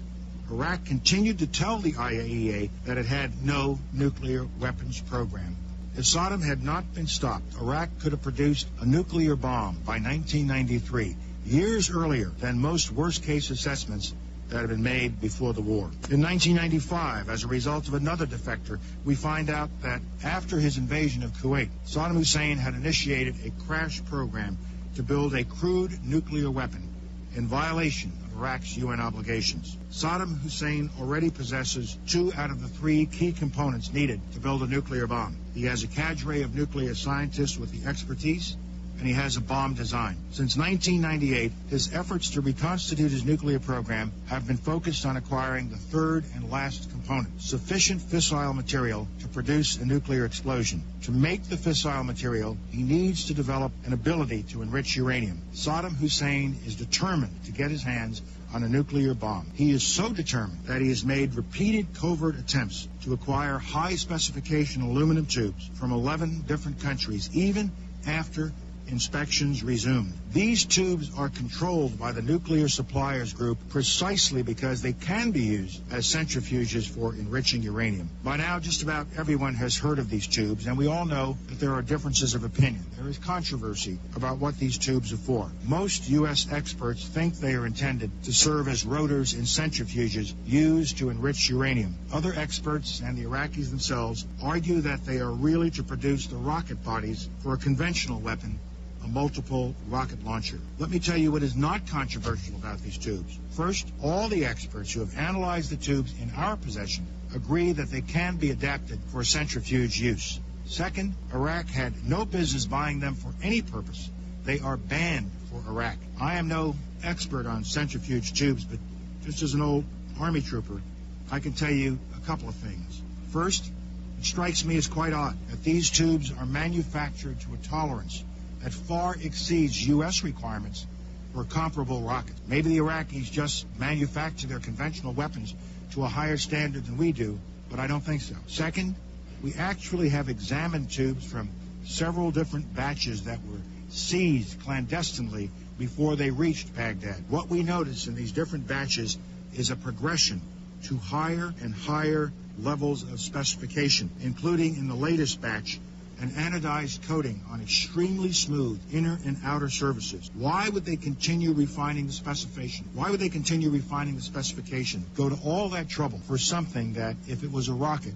Iraq continued to tell the IAEA that it had no nuclear weapons program. If Saddam had not been stopped, Iraq could have produced a nuclear bomb by 1993, years earlier than most worst-case assessments that had been made before the war. In 1995, as a result of another defector, we find out that after his invasion of Kuwait, Saddam Hussein had initiated a crash program to build a crude nuclear weapon in violation of Iraq's UN obligations. Saddam Hussein already possesses 2 out of the 3 key components needed to build a nuclear bomb. He has a cadre of nuclear scientists with the expertise, and he has a bomb design. Since 1998, his efforts to reconstitute his nuclear program have been focused on acquiring the third and last component, sufficient fissile material to produce a nuclear explosion. To make the fissile material, he needs to develop an ability to enrich uranium. Saddam Hussein is determined to get his hands on a nuclear bomb. He is so determined that he has made repeated covert attempts to acquire high-specification aluminum tubes from 11 different countries, even after inspections resumed. These tubes are controlled by the Nuclear Suppliers Group precisely because they can be used as centrifuges for enriching uranium. By now, just about everyone has heard of these tubes, and we all know that there are differences of opinion. There is controversy about what these tubes are for. Most U.S. experts think they are intended to serve as rotors in centrifuges used to enrich uranium. Other experts and the Iraqis themselves argue that they are really to produce the rocket bodies for a conventional weapon, a multiple rocket launcher. Let me tell you what is not controversial about these tubes. First, all the experts who have analyzed the tubes in our possession agree that they can be adapted for centrifuge use. Second, Iraq had no business buying them for any purpose. They are banned for Iraq. I am no expert on centrifuge tubes, but just as an old Army trooper, I can tell you a couple of things. First, it strikes me as quite odd that these tubes are manufactured to a tolerance that far exceeds U.S. requirements for comparable rockets. Maybe the Iraqis just manufacture their conventional weapons to a higher standard than we do, but I don't think so. Second, we actually have examined tubes from several different batches that were seized clandestinely before they reached Baghdad. What we notice in these different batches is a progression to higher and higher levels of specification, including in the latest batch, an anodized coating on extremely smooth inner and outer surfaces. Why would they continue refining the specification? Why would they continue refining the specification? Go to all that trouble for something that, if it was a rocket,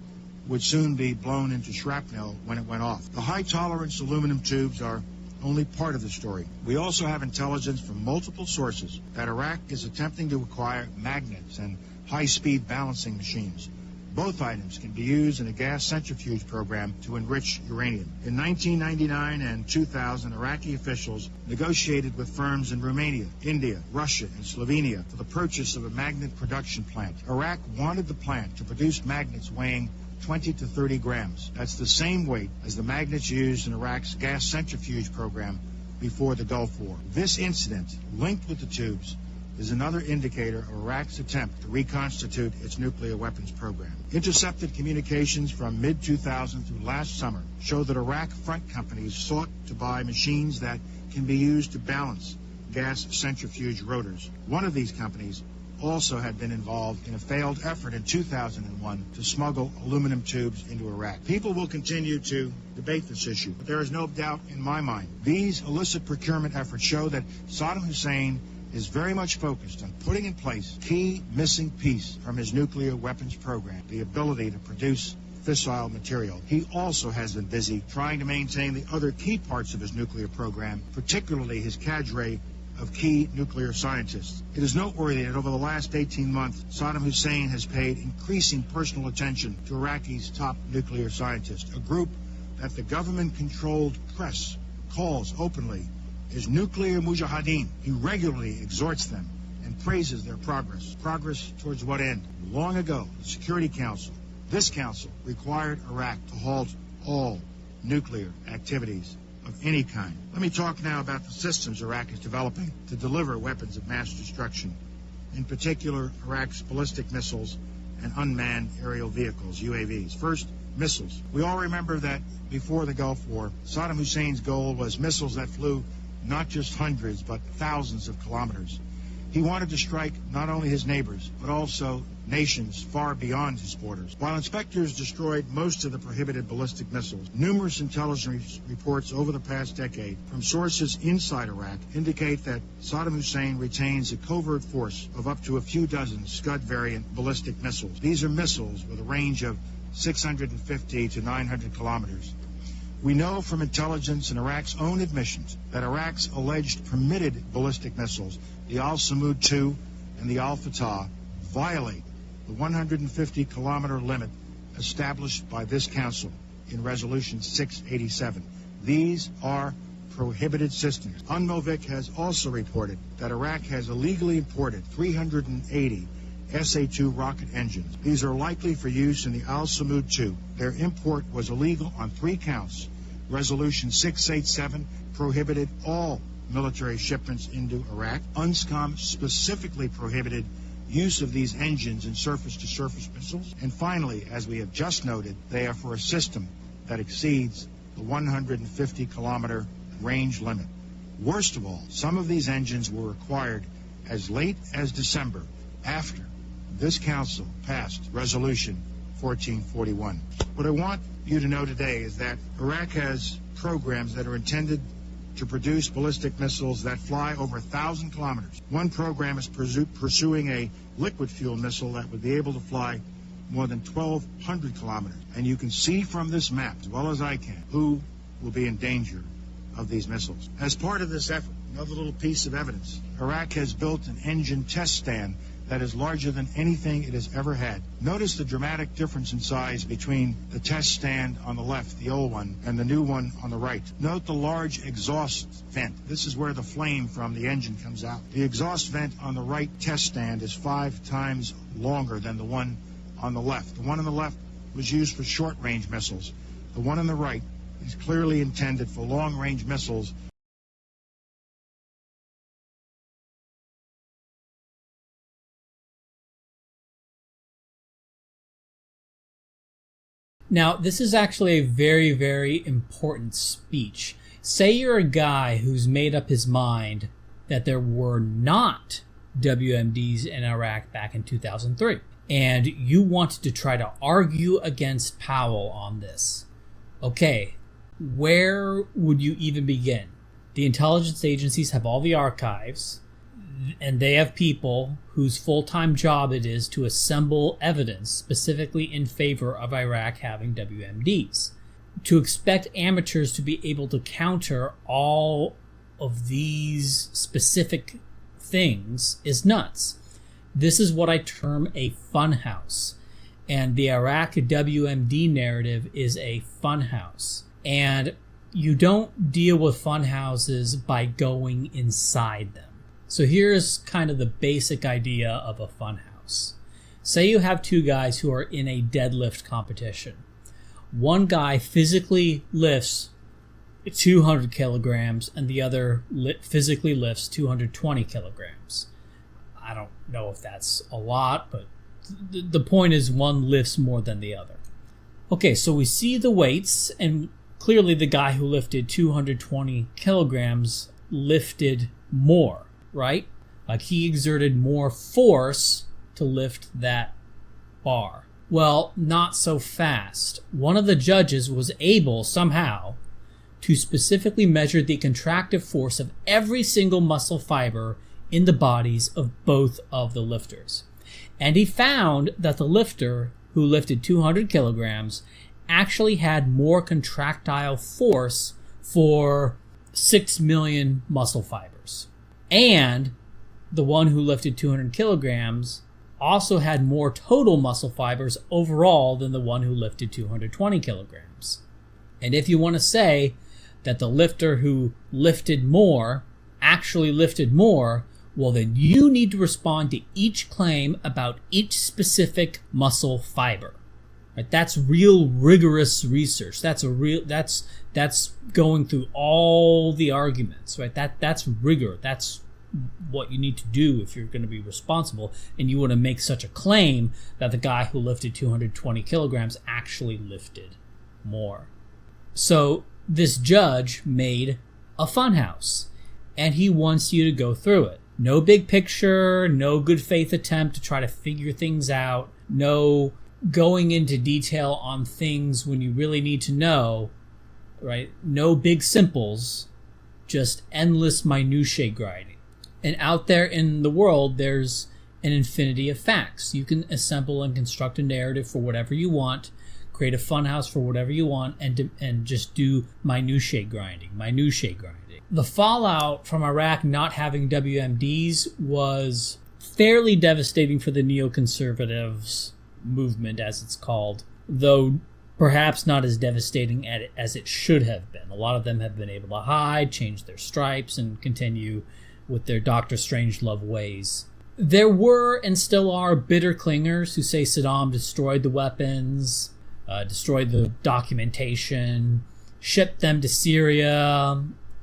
would soon be blown into shrapnel when it went off. The high-tolerance aluminum tubes are only part of the story. We also have intelligence from multiple sources that Iraq is attempting to acquire magnets and high-speed balancing machines. Both items can be used in a gas centrifuge program to enrich uranium. In 1999 and 2000, Iraqi officials negotiated with firms in Romania, India, Russia, and Slovenia for the purchase of a magnet production plant. Iraq wanted the plant to produce magnets weighing 20 to 30 grams. That's the same weight as the magnets used in Iraq's gas centrifuge program before the Gulf War. This incident, linked with the tubes, is another indicator of Iraq's attempt to reconstitute its nuclear weapons program. Intercepted communications from mid-2000 through last summer show that Iraq front companies sought to buy machines that can be used to balance gas centrifuge rotors. One of these companies also had been involved in a failed effort in 2001 to smuggle aluminum tubes into Iraq. People will continue to debate this issue, but there is no doubt in my mind these illicit procurement efforts show that Saddam Hussein is very much focused on putting in place key missing piece from his nuclear weapons program, the ability to produce fissile material. He also has been busy trying to maintain the other key parts of his nuclear program, particularly his cadre of key nuclear scientists. It is noteworthy that over the last 18 months, Saddam Hussein has paid increasing personal attention to Iraqi's top nuclear scientists, a group that the government-controlled press calls openly his nuclear mujahideen. He regularly exhorts them and praises their progress. Progress towards what end? Long ago, the Security Council, this council, required Iraq to halt all nuclear activities of any kind. Let me talk now about the systems Iraq is developing to deliver weapons of mass destruction, in particular Iraq's ballistic missiles and unmanned aerial vehicles, UAVs. First, missiles. We all remember that before the Gulf War, Saddam Hussein's goal was missiles that flew not just hundreds, but thousands of kilometers. He wanted to strike not only his neighbors, but also nations far beyond his borders. While inspectors destroyed most of the prohibited ballistic missiles, numerous intelligence reports over the past decade from sources inside Iraq indicate that Saddam Hussein retains a covert force of up to a few dozen Scud variant ballistic missiles. These are missiles with a range of 650 to 900 kilometers. We know from intelligence and Iraq's own admissions that Iraq's alleged permitted ballistic missiles, the Al-Samud II and the Al-Fatah, violate the 150-kilometer limit established by this council in Resolution 687. These are prohibited systems. UNMOVIC has also reported that Iraq has illegally imported 380 SA-2 rocket engines. These are likely for use in the Al-Samud II. Their import was illegal on 3 counts. Resolution 687 prohibited all military shipments into Iraq. UNSCOM specifically prohibited use of these engines in surface-to-surface missiles. And finally, as we have just noted, they are for a system that exceeds the 150-kilometer range limit. Worst of all, some of these engines were acquired as late as December, after this council passed Resolution 1441. What I want you to know today is that Iraq has programs that are intended to produce ballistic missiles that fly over 1,000 kilometers. One program is pursuing a liquid fuel missile that would be able to fly more than 1,200 kilometers. And you can see from this map, as well as I can, who will be in danger of these missiles. As part of this effort, another little piece of evidence, Iraq has built an engine test stand that is larger than anything it has ever had. Notice the dramatic difference in size between the test stand on the left, the old one, and the new one on the right. Note the large exhaust vent. This is where the flame from the engine comes out. The exhaust vent on the right test stand is 5 times longer than the one on the left. The one on the left was used for short-range missiles. The one on the right is clearly intended for long-range missiles. Now, this is actually a very, very important speech. Say you're a guy who's made up his mind that there were not WMDs in Iraq back in 2003, and you wanted to try to argue against Powell on this. Okay, where would you even begin? The intelligence agencies have all the archives, and they have people whose full-time job it is to assemble evidence specifically in favor of Iraq having WMDs. To expect amateurs to be able to counter all of these specific things is nuts. This is what I term a funhouse, and the Iraq WMD narrative is a funhouse. And you don't deal with funhouses by going inside them. So here's kind of the basic idea of a funhouse. Say you have 2 guys who are in a deadlift competition. One guy physically lifts 200 kilograms and the other physically lifts 220 kilograms. I don't know if that's a lot, but the point is one lifts more than the other. Okay, so we see the weights, and clearly the guy who lifted 220 kilograms lifted more, right? Like he exerted more force to lift that bar. Well, not so fast. One of the judges was able somehow to specifically measure the contractive force of every single muscle fiber in the bodies of both of the lifters. And he found that the lifter who lifted 200 kilograms actually had more contractile force for 6 million muscle fibers. And the one who lifted 200 kilograms also had more total muscle fibers overall than the one who lifted 220 kilograms. And if you want to say that the lifter who lifted more actually lifted more, well, then you need to respond to each claim about each specific muscle fiber. Right? That's real rigorous research. That's going through all the arguments. Right? That's rigor. That's what you need to do if you're going to be responsible, and you want to make such a claim that the guy who lifted 220 kilograms actually lifted more. So this judge made a funhouse, and he wants you to go through it. No big picture, no good faith attempt to try to figure things out, no going into detail on things when you really need to know, right? No big simples, just endless minutiae grinding. And out there in the world, there's an infinity of facts. You can assemble and construct a narrative for whatever you want, create a funhouse for whatever you want, and just do minutiae grinding. The fallout from Iraq not having WMDs was fairly devastating for the neoconservatives movement, as it's called, though perhaps not as devastating as it should have been. A lot of them have been able to hide, change their stripes, and continue with their Dr. Strangelove ways. There were and still are bitter clingers who say Saddam destroyed the weapons, destroyed the documentation, shipped them to Syria,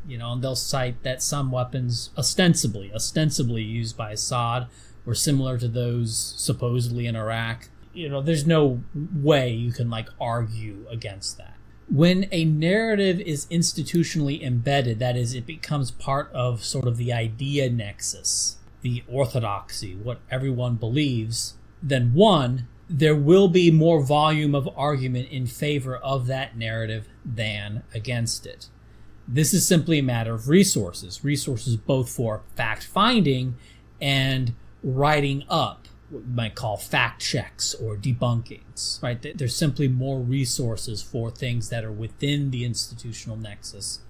and they'll cite that some weapons ostensibly used by Assad were similar to those supposedly in Iraq. There's no way you can argue against that. When a narrative is institutionally embedded, that is, it becomes part of sort of the idea nexus, the orthodoxy, what everyone believes, then one, there will be more volume of argument in favor of that narrative than against it. This is simply a matter of resources both for fact-finding and writing up what you might call fact checks or debunkings, right? There's simply more resources for things that are within the institutional nexus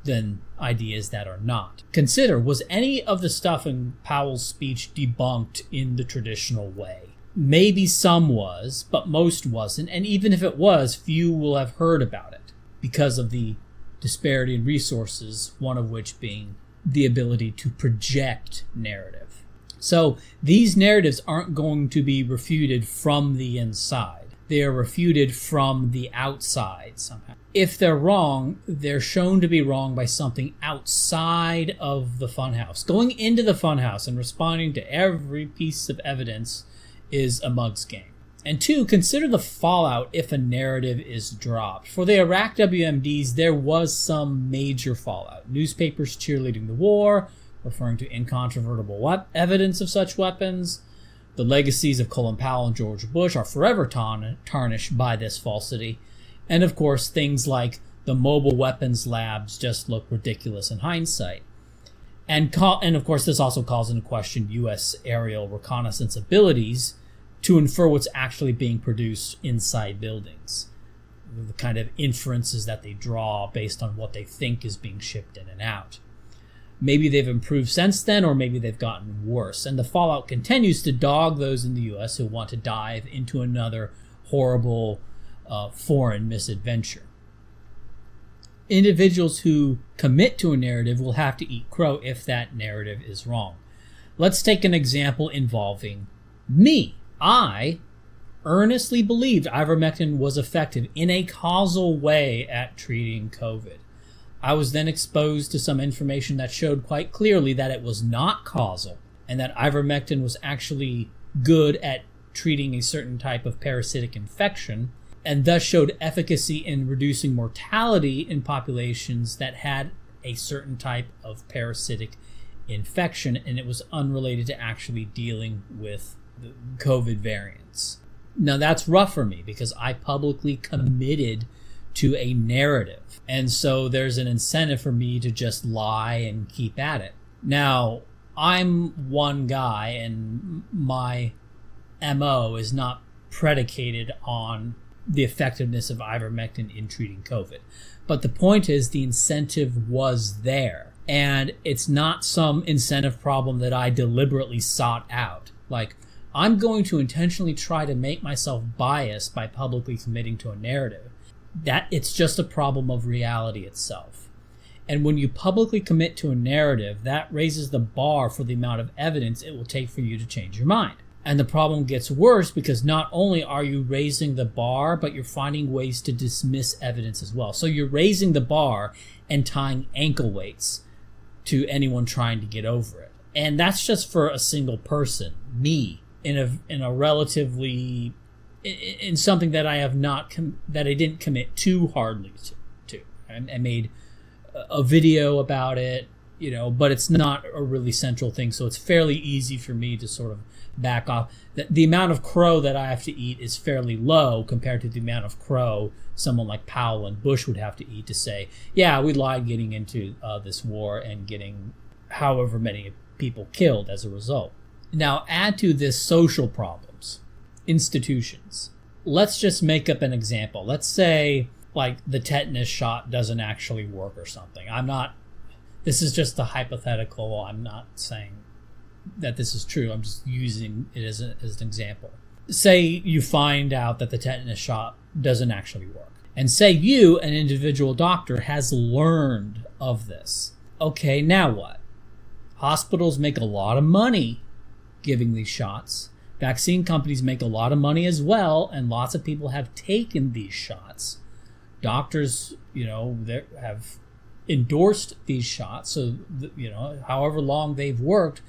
than ideas that are not. Consider, was any of the stuff in Powell's speech debunked in the traditional way? Maybe some was, but most wasn't, and even if it was, few will have heard about it because of the disparity in resources, one of which being the ability to project narrative. So these narratives aren't going to be refuted from the inside. They are refuted from the outside somehow. If they're wrong, they're shown to be wrong by something outside of the funhouse. Going into the funhouse and responding to every piece of evidence is a mug's game. And two, consider the fallout if a narrative is dropped. For the Iraq WMDs, there was some major fallout. Newspapers cheerleading the war, referring to incontrovertible evidence of such weapons. The legacies of Colin Powell and George Bush are forever tarnished by this falsity. And of course, things like the mobile weapons labs just look ridiculous in hindsight. And of course, this also calls into question U.S. aerial reconnaissance abilities to infer what's actually being produced inside buildings. The kind of inferences that they draw based on what they think is being shipped in and out. Maybe they've improved since then, or maybe they've gotten worse. And the fallout continues to dog those in the U.S. who want to dive into another horrible foreign misadventure. Individuals who commit to a narrative will have to eat crow if that narrative is wrong. Let's take an example involving me. I earnestly believed ivermectin was effective in a causal way at treating COVID. I was then exposed to some information that showed quite clearly that it was not causal and that ivermectin was actually good at treating a certain type of parasitic infection and thus showed efficacy in reducing mortality in populations that had a certain type of parasitic infection, and it was unrelated to actually dealing with the COVID variants. Now that's rough for me because I publicly committed to a narrative. And so there's an incentive for me to just lie and keep at it. Now, I'm one guy, and my MO is not predicated on the effectiveness of ivermectin in treating COVID. But the point is, the incentive was there. And it's not some incentive problem that I deliberately sought out. Like, I'm going to intentionally try to make myself biased by publicly committing to a narrative. That it's just a problem of reality itself. And when you publicly commit to a narrative, that raises the bar for the amount of evidence it will take for you to change your mind. And the problem gets worse because not only are you raising the bar, but you're finding ways to dismiss evidence as well. So you're raising the bar and tying ankle weights to anyone trying to get over it. And that's just for a single person, me, in a relatively, in something that I have not, that I didn't commit too hardly to. I made a video about it, but it's not a really central thing. So it's fairly easy for me to sort of back off. The amount of crow that I have to eat is fairly low compared to the amount of crow someone like Powell and Bush would have to eat to say, yeah, we lied getting into this war and getting however many people killed as a result. Now add to this social problems, institutions. Let's just make up an example. Let's say like the tetanus shot doesn't actually work or something. This is just a hypothetical. I'm not saying that this is true. I'm just using it as an example. Say you find out that the tetanus shot doesn't actually work. And say you, an individual doctor, has learned of this. Okay, now what? Hospitals make a lot of money giving these shots. Vaccine companies make a lot of money as well, and lots of people have taken these shots. Doctors, they have endorsed these shots. So, however long they've worked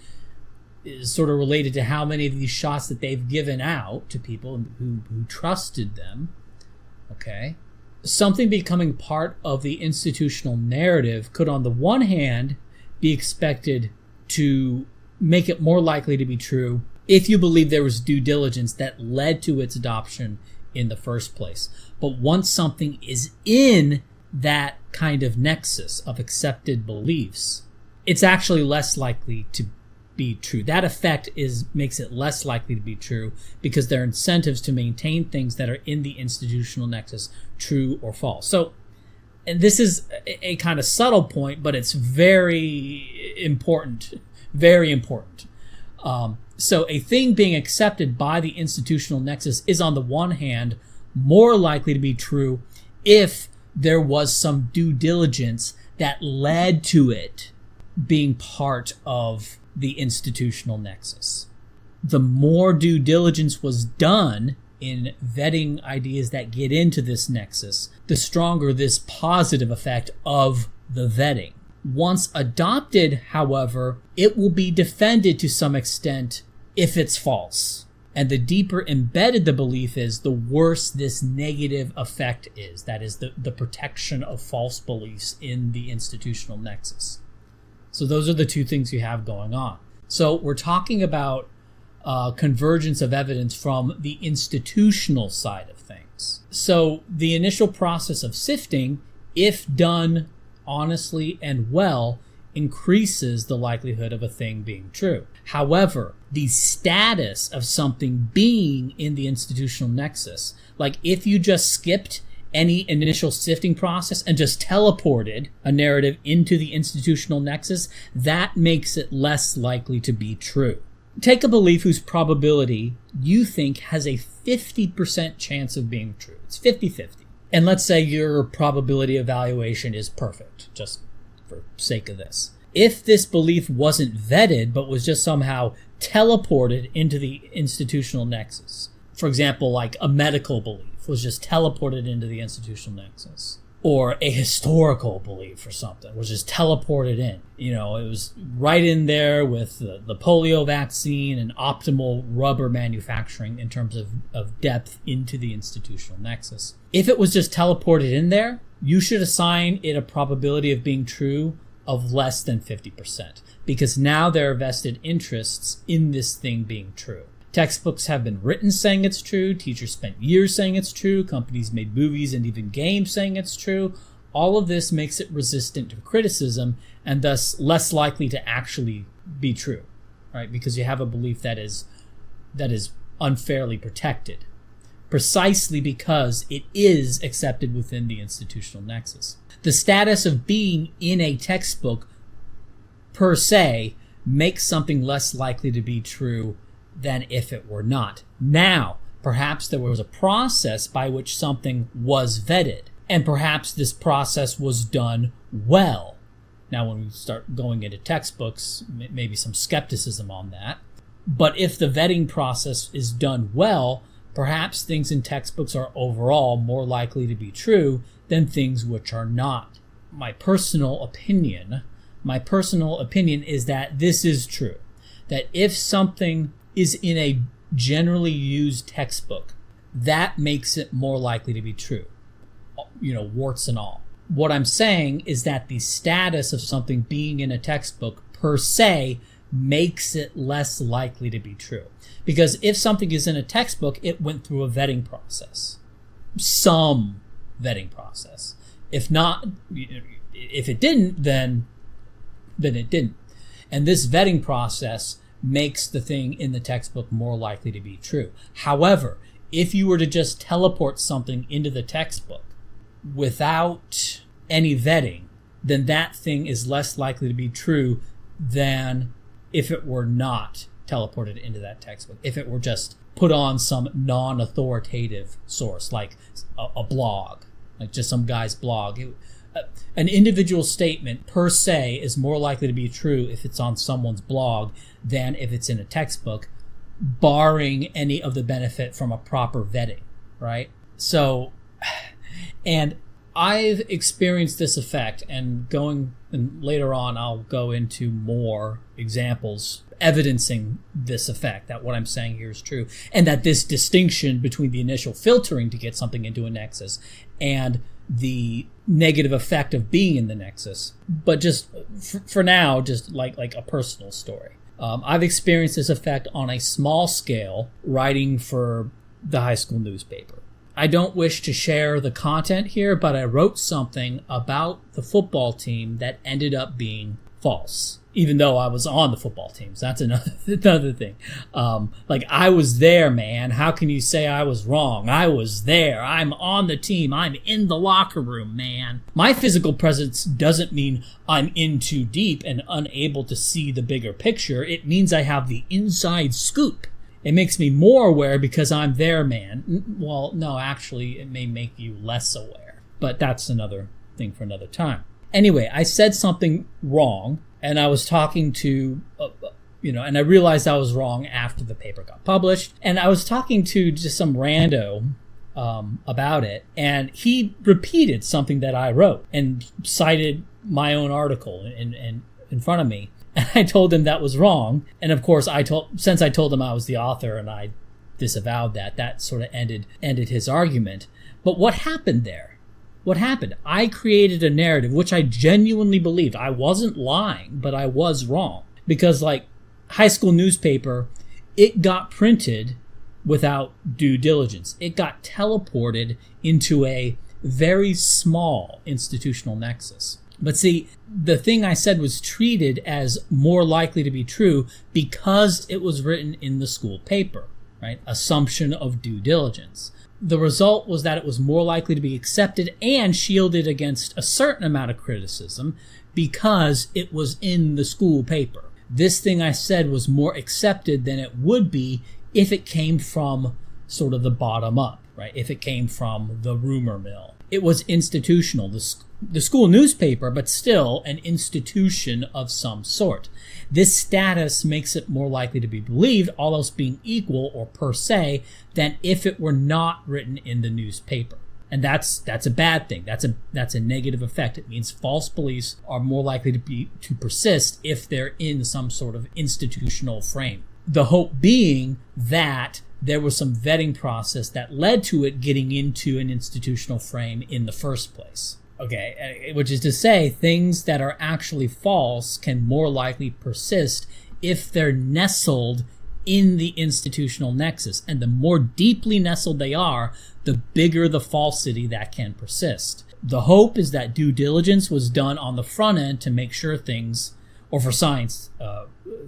is sort of related to how many of these shots that they've given out to people who trusted them. Okay. Something becoming part of the institutional narrative could, on the one hand, be expected to make it more likely to be true if you believe there was due diligence that led to its adoption in the first place. But once something is in that kind of nexus of accepted beliefs, it's actually less likely to be true. That effect makes it less likely to be true because there are incentives to maintain things that are in the institutional nexus, true or false. So, and this is a kind of subtle point, but it's very important. Very important. So a thing being accepted by the institutional nexus is, on the one hand, more likely to be true if there was some due diligence that led to it being part of the institutional nexus. The more due diligence was done in vetting ideas that get into this nexus, the stronger this positive effect of the vetting. Once adopted, however, it will be defended to some extent if it's false. And the deeper embedded the belief is, the worse this negative effect is. That is the protection of false beliefs in the institutional nexus. So those are the two things you have going on. So we're talking about convergence of evidence from the institutional side of things. So the initial process of sifting, if done honestly and well, increases the likelihood of a thing being true. However, the status of something being in the institutional nexus, like if you just skipped any initial sifting process and just teleported a narrative into the institutional nexus, that makes it less likely to be true. Take a belief whose probability you think has a 50% chance of being true. It's 50-50. And let's say your probability evaluation is perfect, just for sake of this. If this belief wasn't vetted, but was just somehow teleported into the institutional nexus, for example, like a medical belief was just teleported into the institutional nexus, or a historical belief or something was just teleported in. It was right in there with the polio vaccine and optimal rubber manufacturing in terms of depth into the institutional nexus. If it was just teleported in there, you should assign it a probability of being true of less than 50%, because now there are vested interests in this thing being true. Textbooks have been written saying it's true. Teachers spent years saying it's true. Companies made movies and even games saying it's true. All of this makes it resistant to criticism and thus less likely to actually be true, right? Because you have a belief that is unfairly protected, precisely because it is accepted within the institutional nexus. The status of being in a textbook per se makes something less likely to be true than if it were not. Now, perhaps there was a process by which something was vetted, and perhaps this process was done well. Now, when we start going into textbooks, maybe some skepticism on that. But if the vetting process is done well, perhaps things in textbooks are overall more likely to be true than things which are not. My personal opinion is that this is true. That if something is in a generally used textbook, that makes it more likely to be true. Warts and all. What I'm saying is that the status of something being in a textbook per se makes it less likely to be true. Because if something is in a textbook, it went through a vetting process. Some vetting process. If not, if it didn't, then it didn't. And this vetting process makes the thing in the textbook more likely to be true. However, if you were to just teleport something into the textbook without any vetting, then that thing is less likely to be true than if it were not teleported into that textbook. If it were just put on some non-authoritative source, like a blog, like just some guy's blog. An individual statement per se is more likely to be true if it's on someone's blog than if it's in a textbook, barring any of the benefit from a proper vetting, right? So, and I've experienced this effect, and later on I'll go into more examples evidencing this effect, that what I'm saying here is true, and that this distinction between the initial filtering to get something into a nexus and the negative effect of being in the nexus. But just for now, just like a personal story. I've experienced this effect on a small scale writing for the high school newspaper. I don't wish to share the content here, but I wrote something about the football team that ended up being false, even though I was on the football teams. That's another thing. I was there, man. How can you say I was wrong? I was there. I'm on the team. I'm in the locker room, man. My physical presence doesn't mean I'm in too deep and unable to see the bigger picture. It means I have the inside scoop. It makes me more aware because I'm there, man. Well, no, actually, it may make you less aware. But that's another thing for another time. Anyway, I said something wrong, and I was talking to, and I realized I was wrong after the paper got published. And I was talking to just some rando about it, and he repeated something that I wrote and cited my own article in front of me. And I told him that was wrong. And of course, since I told him I was the author and I disavowed that sort of ended his argument. But what happened there? What happened? I created a narrative which I genuinely believed. I wasn't lying, but I was wrong. Because like high school newspaper, it got printed without due diligence. It got teleported into a very small institutional nexus. But see, the thing I said was treated as more likely to be true because it was written in the school paper, right? Assumption of due diligence. The result was that it was more likely to be accepted and shielded against a certain amount of criticism because it was in the school paper. This thing I said was more accepted than it would be if it came from sort of the bottom up, right? If it came from the rumor mill. It was institutional, the school newspaper, but still an institution of some sort. This status makes it more likely to be believed, all else being equal or per se, than if it were not written in the newspaper. And that's a bad thing. That's a negative effect. It means false beliefs are more likely to persist if they're in some sort of institutional frame. The hope being that there was some vetting process that led to it getting into an institutional frame in the first place. Okay, which is to say, things that are actually false can more likely persist if they're nestled in the institutional nexus. And the more deeply nestled they are, the bigger the falsity that can persist. The hope is that due diligence was done on the front end to make sure things, or for science,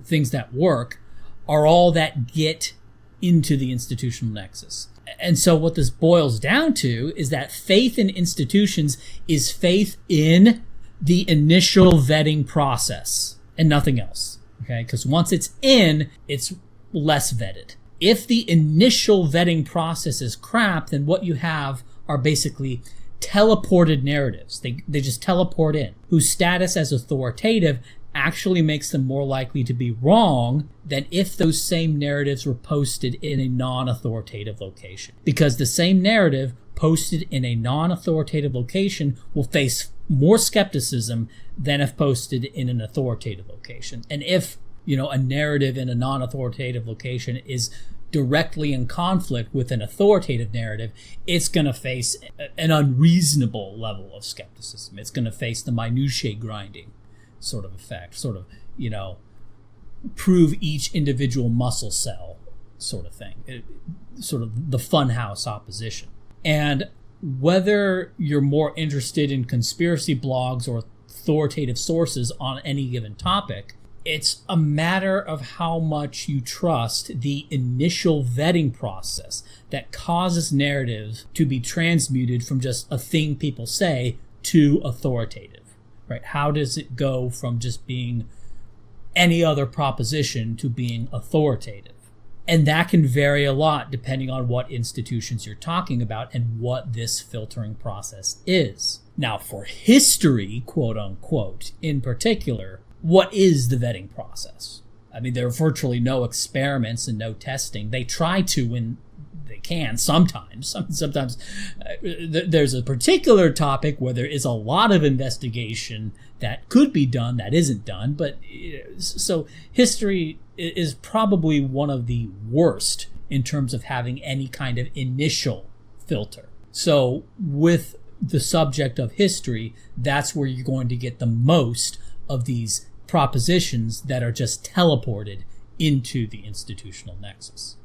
things that work, are all that get into the institutional nexus. And so what this boils down to is that faith in institutions is faith in the initial vetting process and nothing else. Okay? Because once it's in, it's less vetted. If the initial vetting process is crap, then what you have are basically teleported narratives. They just teleport in, whose status as authoritative actually makes them more likely to be wrong than if those same narratives were posted in a non-authoritative location. Because the same narrative posted in a non-authoritative location will face more skepticism than if posted in an authoritative location. And if, a narrative in a non-authoritative location is directly in conflict with an authoritative narrative, it's going to face an unreasonable level of skepticism. It's going to face the minutiae grinding sort of effect, prove each individual muscle cell sort of thing, sort of the funhouse opposition. And whether you're more interested in conspiracy blogs or authoritative sources on any given topic, it's a matter of how much you trust the initial vetting process that causes narratives to be transmuted from just a thing people say to authoritative. Right? How does it go from just being any other proposition to being authoritative? And that can vary a lot depending on what institutions you're talking about and what this filtering process is. Now, for history, quote unquote, in particular, what is the vetting process? I mean, there are virtually no experiments and no testing. They try to when they can sometimes. Sometimes there's a particular topic where there is a lot of investigation that could be done that isn't done. But so history is probably one of the worst in terms of having any kind of initial filter. So with the subject of history, that's where you're going to get the most of these propositions that are just teleported into the institutional nexus.